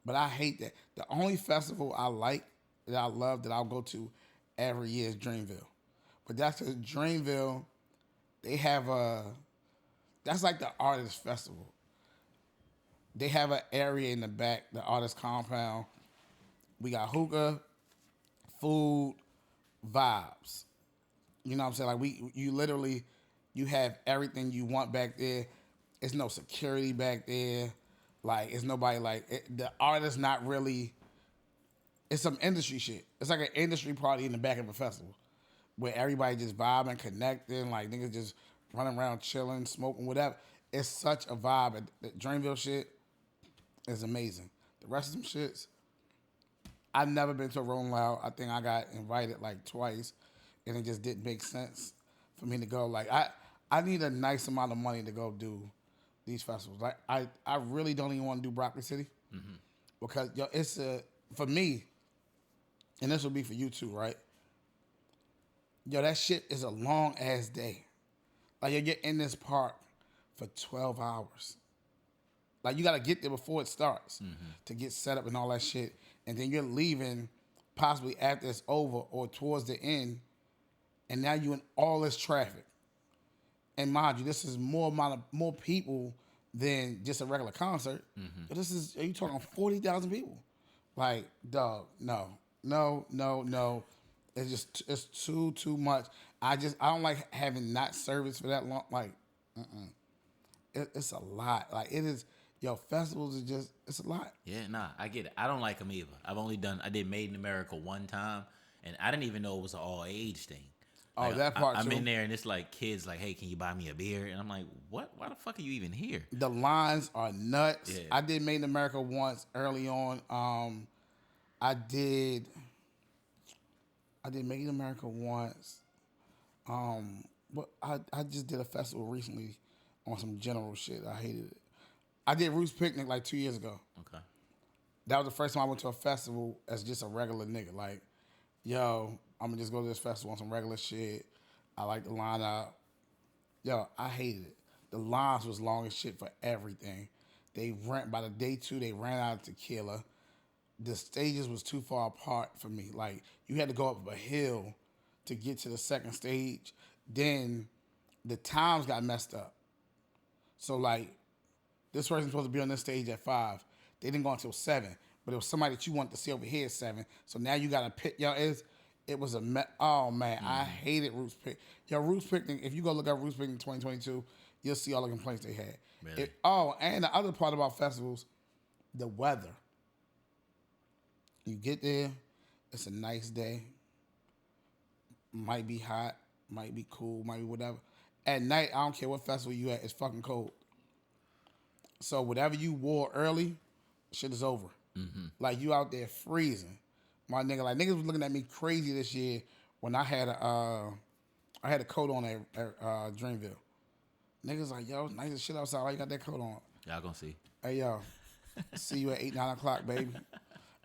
But I hate that. The only festival I like, that I love, that I'll go to every year is Dreamville. But that's because Dreamville, they have that's like the artist festival. They have an area in the back, the artist compound. We got hookah, food, vibes. You know what I'm saying? Like you literally, you have everything you want back there. It's no security back there. Like it's nobody the artist not really. It's some industry shit. It's like an industry party in the back of a festival where everybody just vibing, connecting, like niggas just running around chilling, smoking, whatever. It's such a vibe. The Dreamville shit is amazing. The rest of them shits, I've never been to a Rolling Loud. I think I got invited like twice, and it just didn't make sense for me to go. Like I need a nice amount of money to go do these festivals. Like I really don't even want to do Broccoli City because yo, it's for me, and this will be for you too, right? Yo, that shit is a long ass day. Like you get in this park for 12 hours. Like you gotta get there before it starts to get set up and all that shit. And then you're leaving possibly after it's over or towards the end, and now you in all this traffic. And mind you, this is more people than just a regular concert. But are you talking 40,000 people? Like, dog, no. It's too much. I don't like having not service for that long. Like, it's a lot. Like it is. Yo, festivals are just, it's a lot.
Yeah, nah, I get it. I don't like them either. I did Made in America one time, and I didn't even know it was an all age thing. Like,
that part too.
I'm in there, and it's like kids like, hey, can you buy me a beer? And I'm like, what? Why the fuck are you even here?
The lines are nuts.
Yeah.
I did Made in America once early on. I did Made in America once. But I just did a festival recently on some general shit. I hated it. I did Roots Picnic like 2 years ago.
Okay.
That was the first time I went to a festival as just a regular nigga. Like, yo, I'm gonna just go to this festival on some regular shit. I like the lineup. Yo, I hated it. The lines was long as shit for everything. By the day 2, they ran out of tequila. The stages was too far apart for me. Like, you had to go up a hill to get to the second stage. Then the times got messed up. So like, this person's supposed to be on this stage at 5. They didn't go until 7. But it was somebody that you wanted to see over here at 7. So now you got to pick. Yo, it was oh, man. I hated Roots Picnic. Yo, Roots Picnic, if you go look at Roots Picnic 2022, you'll see all the complaints they had.
Really?
And the other part about festivals, the weather. You get there, it's a nice day. Might be hot, might be cool, might be whatever. At night, I don't care what festival you at, it's fucking cold. So whatever you wore early, shit is over. Like you out there freezing. My nigga, like niggas was looking at me crazy this year when I had a coat on at Dreamville. Niggas like, yo, nice as shit outside. Why you got that coat on?
Y'all gonna see.
Hey, yo, see you at 8, 9 o'clock, baby.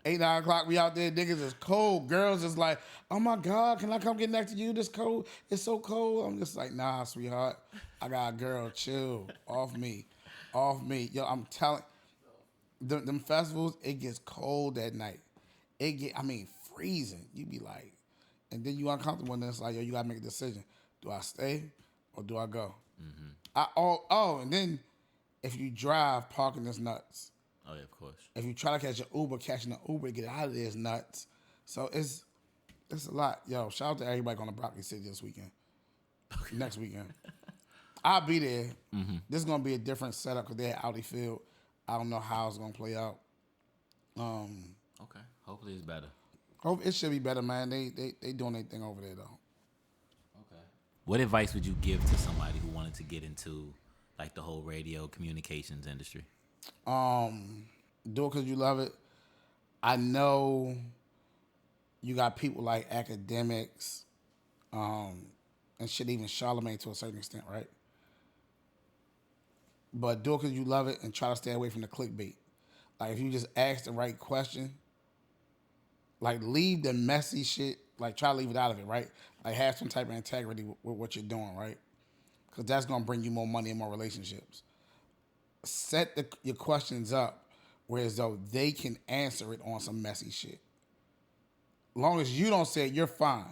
8, 9 o'clock, we out there. Niggas is cold. Girls is like, oh my God, can I come get next to you? This cold. It's so cold. I'm just like, nah, sweetheart. I got a girl. Chill. Off me. Off me. Yo, I'm telling. Them festivals, it gets cold that night. Freezing. You be like, and then you uncomfortable, and it's like, yo, you gotta make a decision. Do I stay or do I go? And then if you drive, parking is nuts.
Oh yeah, of course.
If you try to catch an Uber, catching an Uber to get out of there is nuts. So it's a lot. Yo, shout out to everybody going to Broccoli City this weekend. Next weekend. I'll be there. This is gonna be a different setup because they're at Audi Field. I don't know how it's gonna play out.
Okay. Hopefully it's better.
Hope it should be better, man. They doing their thing over there though.
Okay. What advice would you give to somebody who wanted to get into like the whole radio communications industry?
Do it because you love it. I know you got people like academics, and shit, even Charlamagne to a certain extent, right? But do it because you love it and try to stay away from the clickbait. Like if you just ask the right question, like leave the messy shit, like try to leave it out of it, right? Like have some type of integrity with what you're doing, right? Because that's gonna bring you more money and more relationships. Set your questions up whereas though they can answer it on some messy shit. Long as you don't say it, you're fine.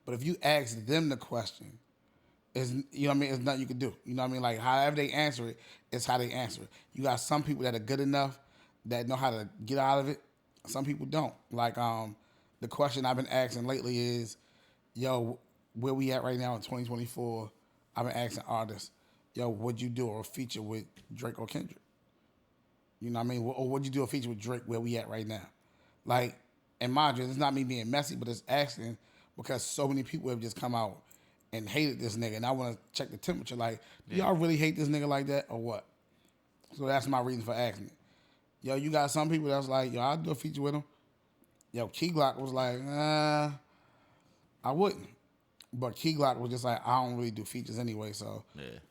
But if you ask them the question, you know what I mean? There's nothing you can do. You know what I mean? Like, however they answer it, it's how they answer it. You got some people that are good enough that know how to get out of it. Some people don't. Like, the question I've been asking lately is, yo, where we at right now in 2024? I've been asking artists, yo, would you do a feature with Drake or Kendrick? You know what I mean? Or would you do a feature with Drake where we at right now? Like, and mind you, it's not me being messy, but it's asking because so many people have just come out and hated this nigga, and I want to check the temperature. Like, do y'all really hate this nigga like that or what? So that's my reason for asking it. Yo, you got some people that's like, yo, I'll do a feature with him. Yo, Key Glock was like, I wouldn't. But Key Glock was just like, I don't really do features anyway, so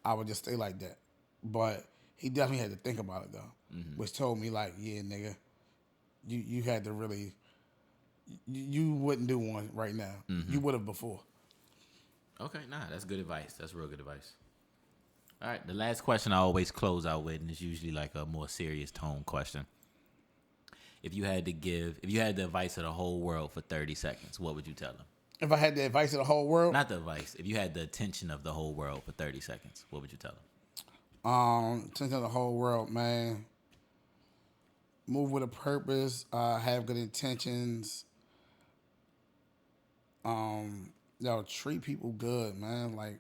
I would just stay like that. But he definitely had to think about it, though, which told me, like, yeah, nigga, you had to really, you wouldn't do one right now. You would have before.
Okay, that's good advice. That's real good advice. All right, the last question I always close out with, and it's usually like a more serious tone question. If you had the advice of the whole world for 30 seconds, what would you tell them?
If I had the advice of the whole world?
Not the advice. If you had the attention of the whole world for 30 seconds, what would you tell them?
Attention of the whole world, man. Move with a purpose. Have good intentions. Treat people good, man. Like,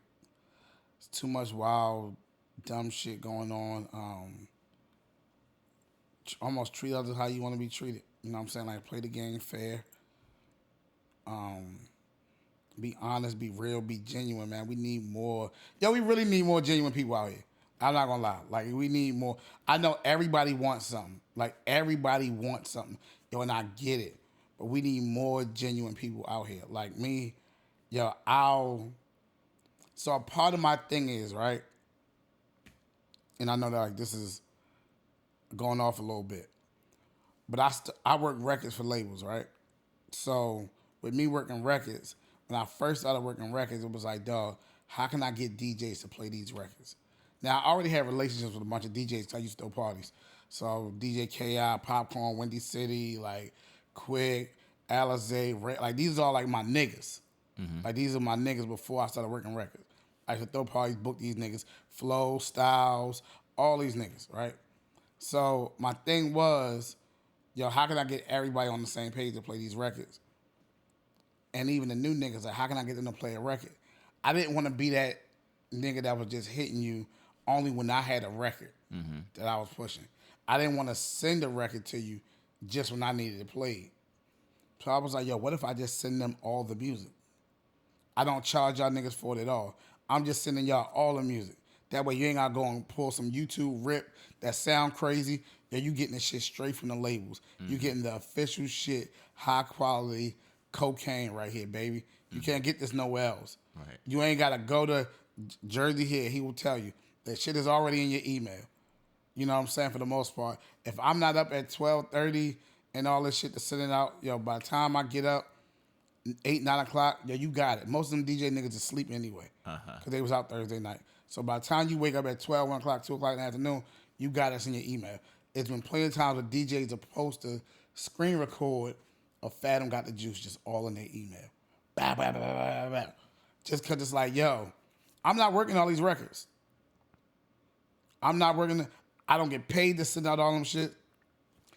it's too much wild, dumb shit going on. Almost treat others how you want to be treated. You know what I'm saying? Like, play the game fair. Be honest, be real, be genuine, man. We need more. Yo, we really need more genuine people out here. I'm not gonna lie. Like, we need more. I know everybody wants something. Like, everybody wants something. Yo, and I get it. But we need more genuine people out here. Like me, yo, so a part of my thing is, right? And I know that like this is going off a little bit. But I work records for labels, right? So with me working records, when I first started working records, it was like, dog, how can I get DJs to play these records? Now, I already have relationships with a bunch of DJs because I used to throw parties. So DJ K.I., Popcorn, Windy City, like Quick, Alizé, like these are all like my niggas. Like these are my niggas before I started working records. I used to throw parties, book these niggas, Flow, Styles, all these niggas, right? So my thing was, yo, how can I get everybody on the same page to play these records? And even the new niggas, like, how can I get them to play a record? I didn't want to be that nigga that was just hitting you only when I had a record that I was pushing. I didn't want to send a record to you just when I needed it played. So I was like, yo, what if I just send them all the music? I don't charge y'all niggas for it at all. I'm just sending y'all all the music. That way you ain't gotta go and pull some YouTube rip that sound crazy. Yeah, you getting the shit straight from the labels. You getting the official shit, high quality cocaine right here, baby. You can't get this nowhere else.
Right.
You ain't gotta go to Jersey here. He will tell you that shit is already in your email. You know what I'm saying? For the most part, if I'm not up at 12:30 and all this shit to send it out, yo, by the time I get up, 8, 9 o'clock, yo, you got it. Most of them DJ niggas is sleeping anyway because they was out Thursday night. So by the time you wake up at 12, 1 o'clock, 2 o'clock in the afternoon, you got us in your email. It's been plenty of times where DJs are supposed to screen record of Fathom Got the Juice just all in their email. Bah, bah, bah, bah, bah, bah. Just because it's like, yo, I'm not working all these records. I'm not working. I don't get paid to send out all them shit.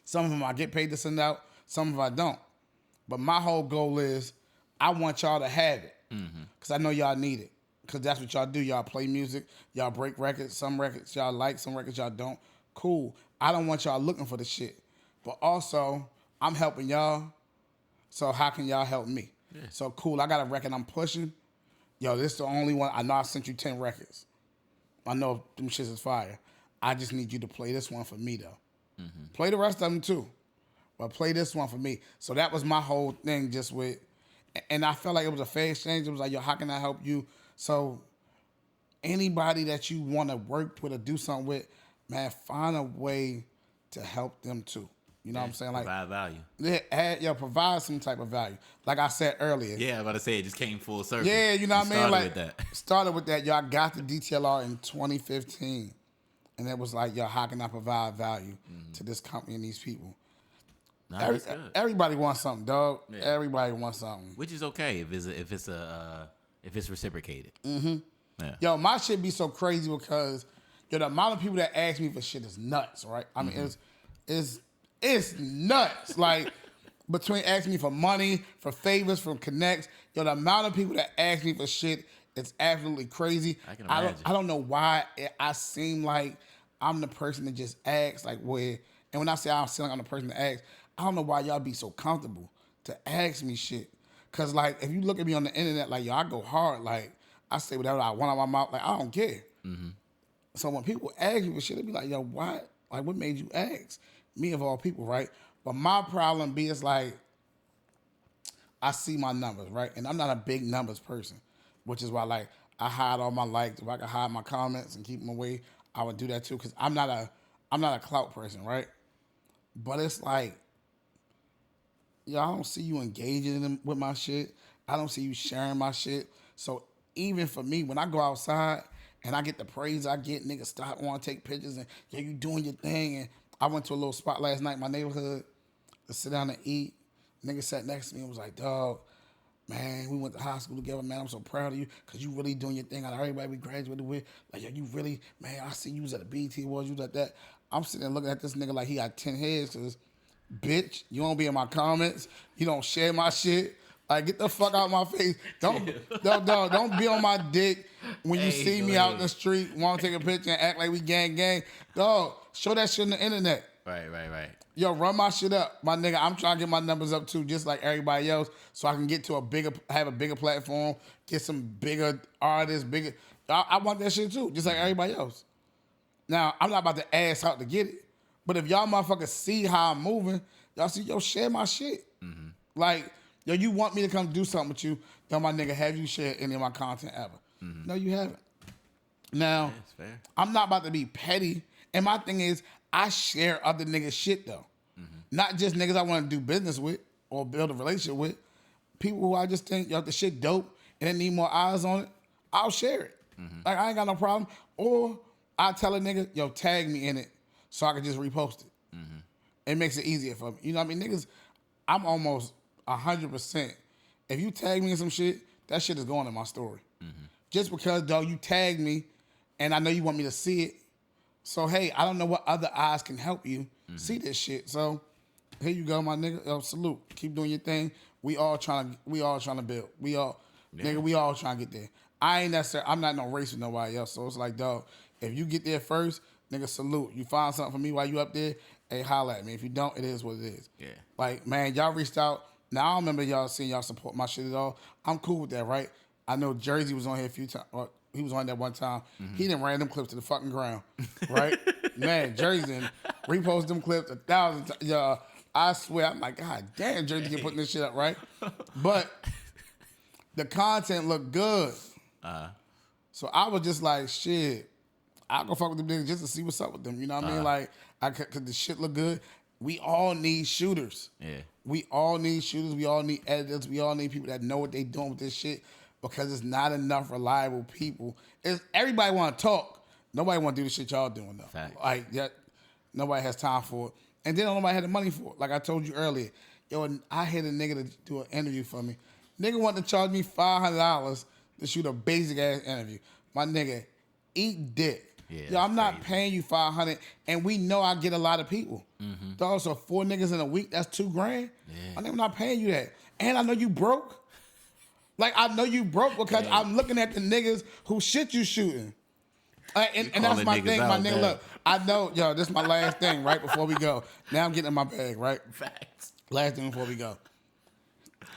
Some of them I get paid to send out. Some of them I don't. But my whole goal is I want y'all to have it because I know y'all need it because that's what y'all do. Y'all play music. Y'all break records. Some records y'all like. Some records y'all don't. Cool. I don't want y'all looking for the shit. But also, I'm helping y'all. So how can y'all help me? Yeah. So cool. I got a record I'm pushing. Yo, this is the only one. I know I sent you 10 records. I know them shits is fire. I just need you to play this one for me, though. Play the rest of them, too. But play this one for me. So that was my whole thing just with... And I felt like it was a fair exchange. It was like, yo, how can I help you? So anybody that you want to work with or do something with, man, find a way to help them, too. You know what I'm saying? Like
provide value.
Yeah, provide some type of value. Like I said earlier.
Yeah, I was about to say, it just came full circle.
Yeah, you know what I mean? Like,
with that.
Started with that. Y'all got the DTLR in 2015. And it was like, yo, how can I provide value to this company and these people?
Nah,
Everybody wants something, dog.
Yeah.
Everybody wants something.
Which is okay if it's reciprocated. Yeah.
Yo, my shit be so crazy because yo, the amount of people that ask me for shit is nuts, right? I mean, it's nuts. Like between asking me for money, for favors, from connects, yo, the amount of people that ask me for shit is absolutely crazy.
I can imagine.
I don't know why I seem like I'm the person that just asks, like where. And when I say I seem like I'm the person that asks, I don't know why y'all be so comfortable to ask me shit. Cause like if you look at me on the internet, like yo, I go hard. Like I say whatever I want out my mouth. Like I don't care. So when people ask me for shit, they be like, yo, why? Like what made you ask? Me of all people, right? But my problem be is like I see my numbers, right? And I'm not a big numbers person, which is why like I hide all my likes. If I could hide my comments and keep them away, I would do that too. Cause I'm not a clout person, right? But it's like, yo, I don't see you engaging with my shit. I don't see you sharing my shit. So even for me, when I go outside and I get the praise I get, niggas stop want to take pictures and yo, you doing your thing. And I went to a little spot last night in my neighborhood to sit down and eat. Nigga sat next to me and was like, dog, man, we went to high school together, man. I'm so proud of you because you really doing your thing out of everybody we graduated with. Like, yo, you really, man, I see you was at the BET Awards, you was at that. I'm sitting there looking at this nigga like he got 10 heads because, bitch, you don't be in my comments. You don't share my shit. Like, get the fuck out of my face. Don't be on my dick when you see me out in the street, want to take a picture and act like we gang. Dog, show that shit on the internet.
Right.
Yo, run my shit up. My nigga, I'm trying to get my numbers up too, just like everybody else, so I can get to have a bigger platform, get some bigger artists, I want that shit too, just like everybody else. Now, I'm not about to ass out to get it, but if y'all motherfuckers see how I'm moving, y'all see, yo, share my shit. Like, yo, you want me to come do something with you, yo, my nigga, have you shared any of my content ever? No, you haven't. Now,
yeah, fair.
I'm not about to be petty, and my thing is, I share other niggas' shit, though. Not just niggas I want to do business with or build a relationship with. People who I just think, yo, the shit dope and they need more eyes on it, I'll share it. Like, I ain't got no problem. Or I tell a nigga, yo, tag me in it so I can just repost it. It makes it easier for me. You know what I mean? Niggas, I'm almost 100%. If you tag me in some shit, that shit is going in my story. Just because, dog, you tagged me and I know you want me to see it. So, hey, I don't know what other eyes can help you see this shit. So, here you go, my nigga. Yo, salute. Keep doing your thing. We all trying to build. Nigga, we all trying to get there. I'm not no race with nobody else. So, it's like, dog, if you get there first, nigga, salute. You find something for me while you up there, hey, holla at me. If you don't, it is what it is.
Yeah. Like,
man, y'all reached out. Now, I don't remember y'all seeing y'all support my shit at all. I'm cool with that, right? I know Jersey was on here a few times. he was on that one time. He didn't ran them clips to the fucking ground, right? Man, Jersey done repost them clips 1,000 times. Yeah, I swear, I'm like, God damn, Jersey can putting this shit up, right? But the content looked good. So I was just like, shit, I'll go fuck with them niggas just to see what's up with them. You know what I mean? Like, cause the shit look good. We all need shooters.
Yeah.
We all need shooters. We all need editors. We all need people that know what they doing with this shit because it's not enough reliable people. Everybody want to talk. Nobody want to do the shit y'all doing though.
Facts.
Like, nobody has time for it. And then nobody had the money for it. Like I told you earlier. Yo, I had a nigga to do an interview for me. Nigga wanted to charge me $500 to shoot a basic ass interview. My nigga, eat dick.
Yeah,
yo, I'm not paying you $500, and we know I get a lot of people. Dog, so 4 niggas in a week, that's $2,000. Yeah. I'm not paying you that. And I know you broke. Like, I know you broke because I'm looking at the niggas who shit you shooting. And that's my thing, my nigga. Look, I know, yo, this is my last thing, right, before we go. Now I'm getting in my bag, right?
Facts.
Last thing before we go.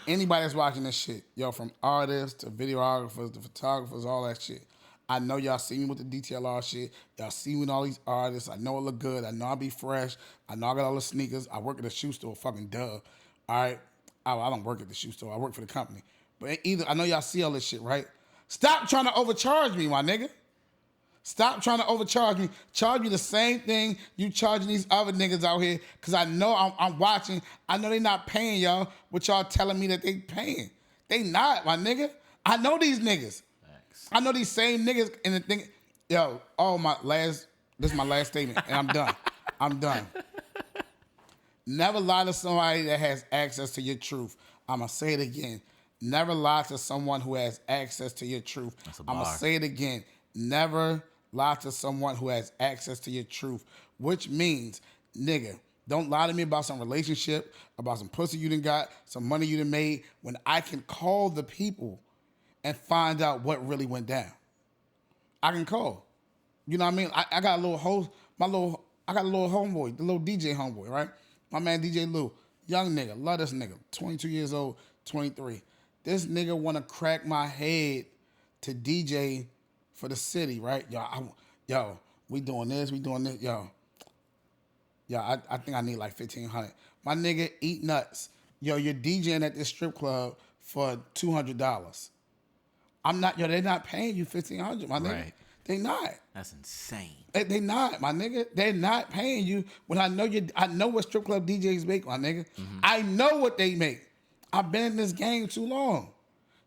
Anybody that's watching this shit, yo, from artists to videographers to photographers, all that shit. I know y'all see me with the DTLR shit. Y'all see me with all these artists. I know it look good. I know I be fresh. I know I got all the sneakers. I work at a shoe store, fucking duh. All right? I don't work at the shoe store. I work for the company. But either, I know y'all see all this shit, right? Stop trying to overcharge me, my nigga. Stop trying to overcharge me. Charge me the same thing you charging these other niggas out here because I know I'm watching. I know they not paying y'all what y'all telling me that they paying. They not, my nigga. I know these niggas. I know these same niggas and the thing, yo, this is my last statement, and I'm done. I'm done. Never lie to somebody that has access to your truth. I'm going to say it again. Never lie to someone who has access to your truth. I'm going to say it again. Never lie to someone who has access to your truth, which means, nigga, don't lie to me about some relationship, about some pussy you done got, some money you done made, when I can call the people and find out what really went down. I can call. You know what I mean? I got a little host, I got a little homeboy, the little DJ homeboy, right? My man DJ Lou, young nigga, love this nigga, 22 years old, 23. This nigga wanna crack my head to DJ for the city, right? Yo, we doing this, yo. I think I need like $1,500. My nigga, eat nuts. Yo, you're DJing at this strip club for $200. They're not paying you $1,500, my nigga. Right. They not.
That's insane.
They not, my nigga. They're not paying you when I know what strip club DJs make, my nigga. I know what they make. I've been in this game too long.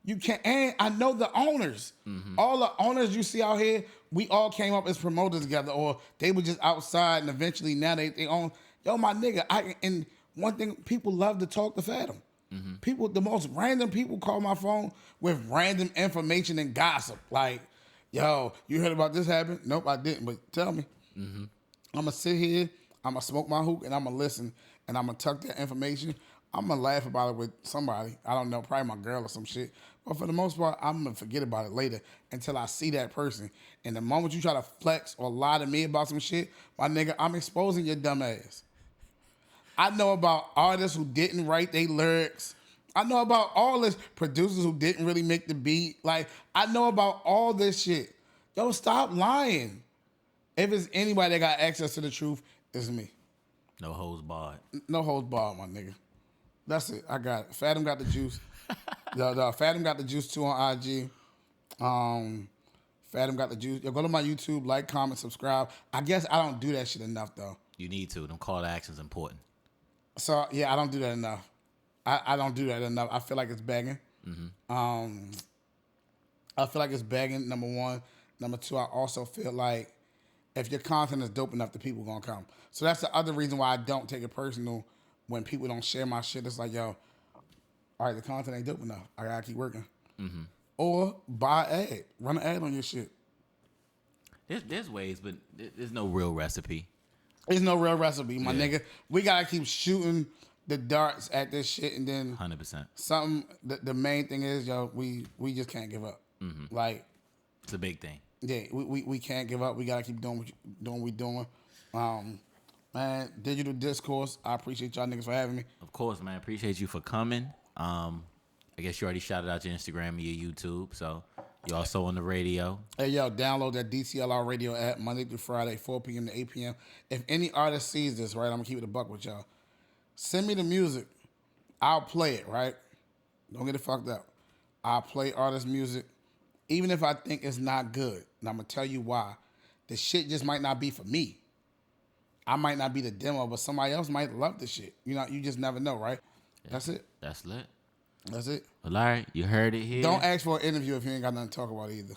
You can't, and I know the owners. All the owners you see out here, we all came up as promoters together, or they were just outside, and eventually now they own. Yo, my nigga, and one thing, people love to talk to Fadam. People, the most random people call my phone with random information and gossip. Like, yo, you heard about this happen? Nope, I didn't, but tell me. I'm going to sit here, I'm going to smoke my hook, and I'm going to listen, and I'm going to tuck that information. I'm going to laugh about it with somebody. I don't know, probably my girl or some shit. But for the most part, I'm going to forget about it later until I see that person. And the moment you try to flex or lie to me about some shit, my nigga, I'm exposing your dumb ass. I know about artists who didn't write their lyrics. I know about all this producers who didn't really make the beat. Like, I know about all this shit. Yo, stop lying. If it's anybody that got access to the truth, it's me.
No holds barred.
No holds barred, my nigga. That's it. I got it. Fadam got the juice. Fadam got the juice too on IG. Fadam got the juice. Yo, go to my YouTube, like, comment, subscribe. I guess I don't do that shit enough though.
You need to. Them call to action's important.
So yeah, I don't do that enough. I don't do that enough. I feel like it's begging. I feel like it's begging, number one. Number two, I also feel like if your content is dope enough, the people gonna come. So that's the other reason why I don't take it personal when people don't share my shit. It's like, yo, all right, the content ain't dope enough. I gotta keep working. Or buy an ad. Run an ad on your shit.
There's ways, but there's no real recipe.
There's no real recipe, my nigga. We gotta keep shooting the darts at this shit, and then
100%.
Something. The main thing is, yo, we just can't give up. Like,
it's a big thing.
Yeah, we can't give up. We gotta keep doing what we doing. Man, Digital Discourse. I appreciate y'all niggas for having me.
Of course, man. Appreciate you for coming. I guess you already shouted out your Instagram and your YouTube, so You also on the radio.
Hey, yo, download that DCLR radio app Monday through Friday, 4 p.m. to 8 p.m. If any artist sees this, right, I'm going to keep it a buck with y'all. Send me the music. I'll play it, right? Don't get it fucked up. I'll play artist music, even if I think it's not good. And I'm going to tell you why. The shit just might not be for me. I might not be the demo, but somebody else might love the shit. You know, you just never know, right? Yeah, that's it.
That's lit.
That's it.
Well, all right, you heard it here.
Don't ask for an interview if you ain't got nothing to talk about either.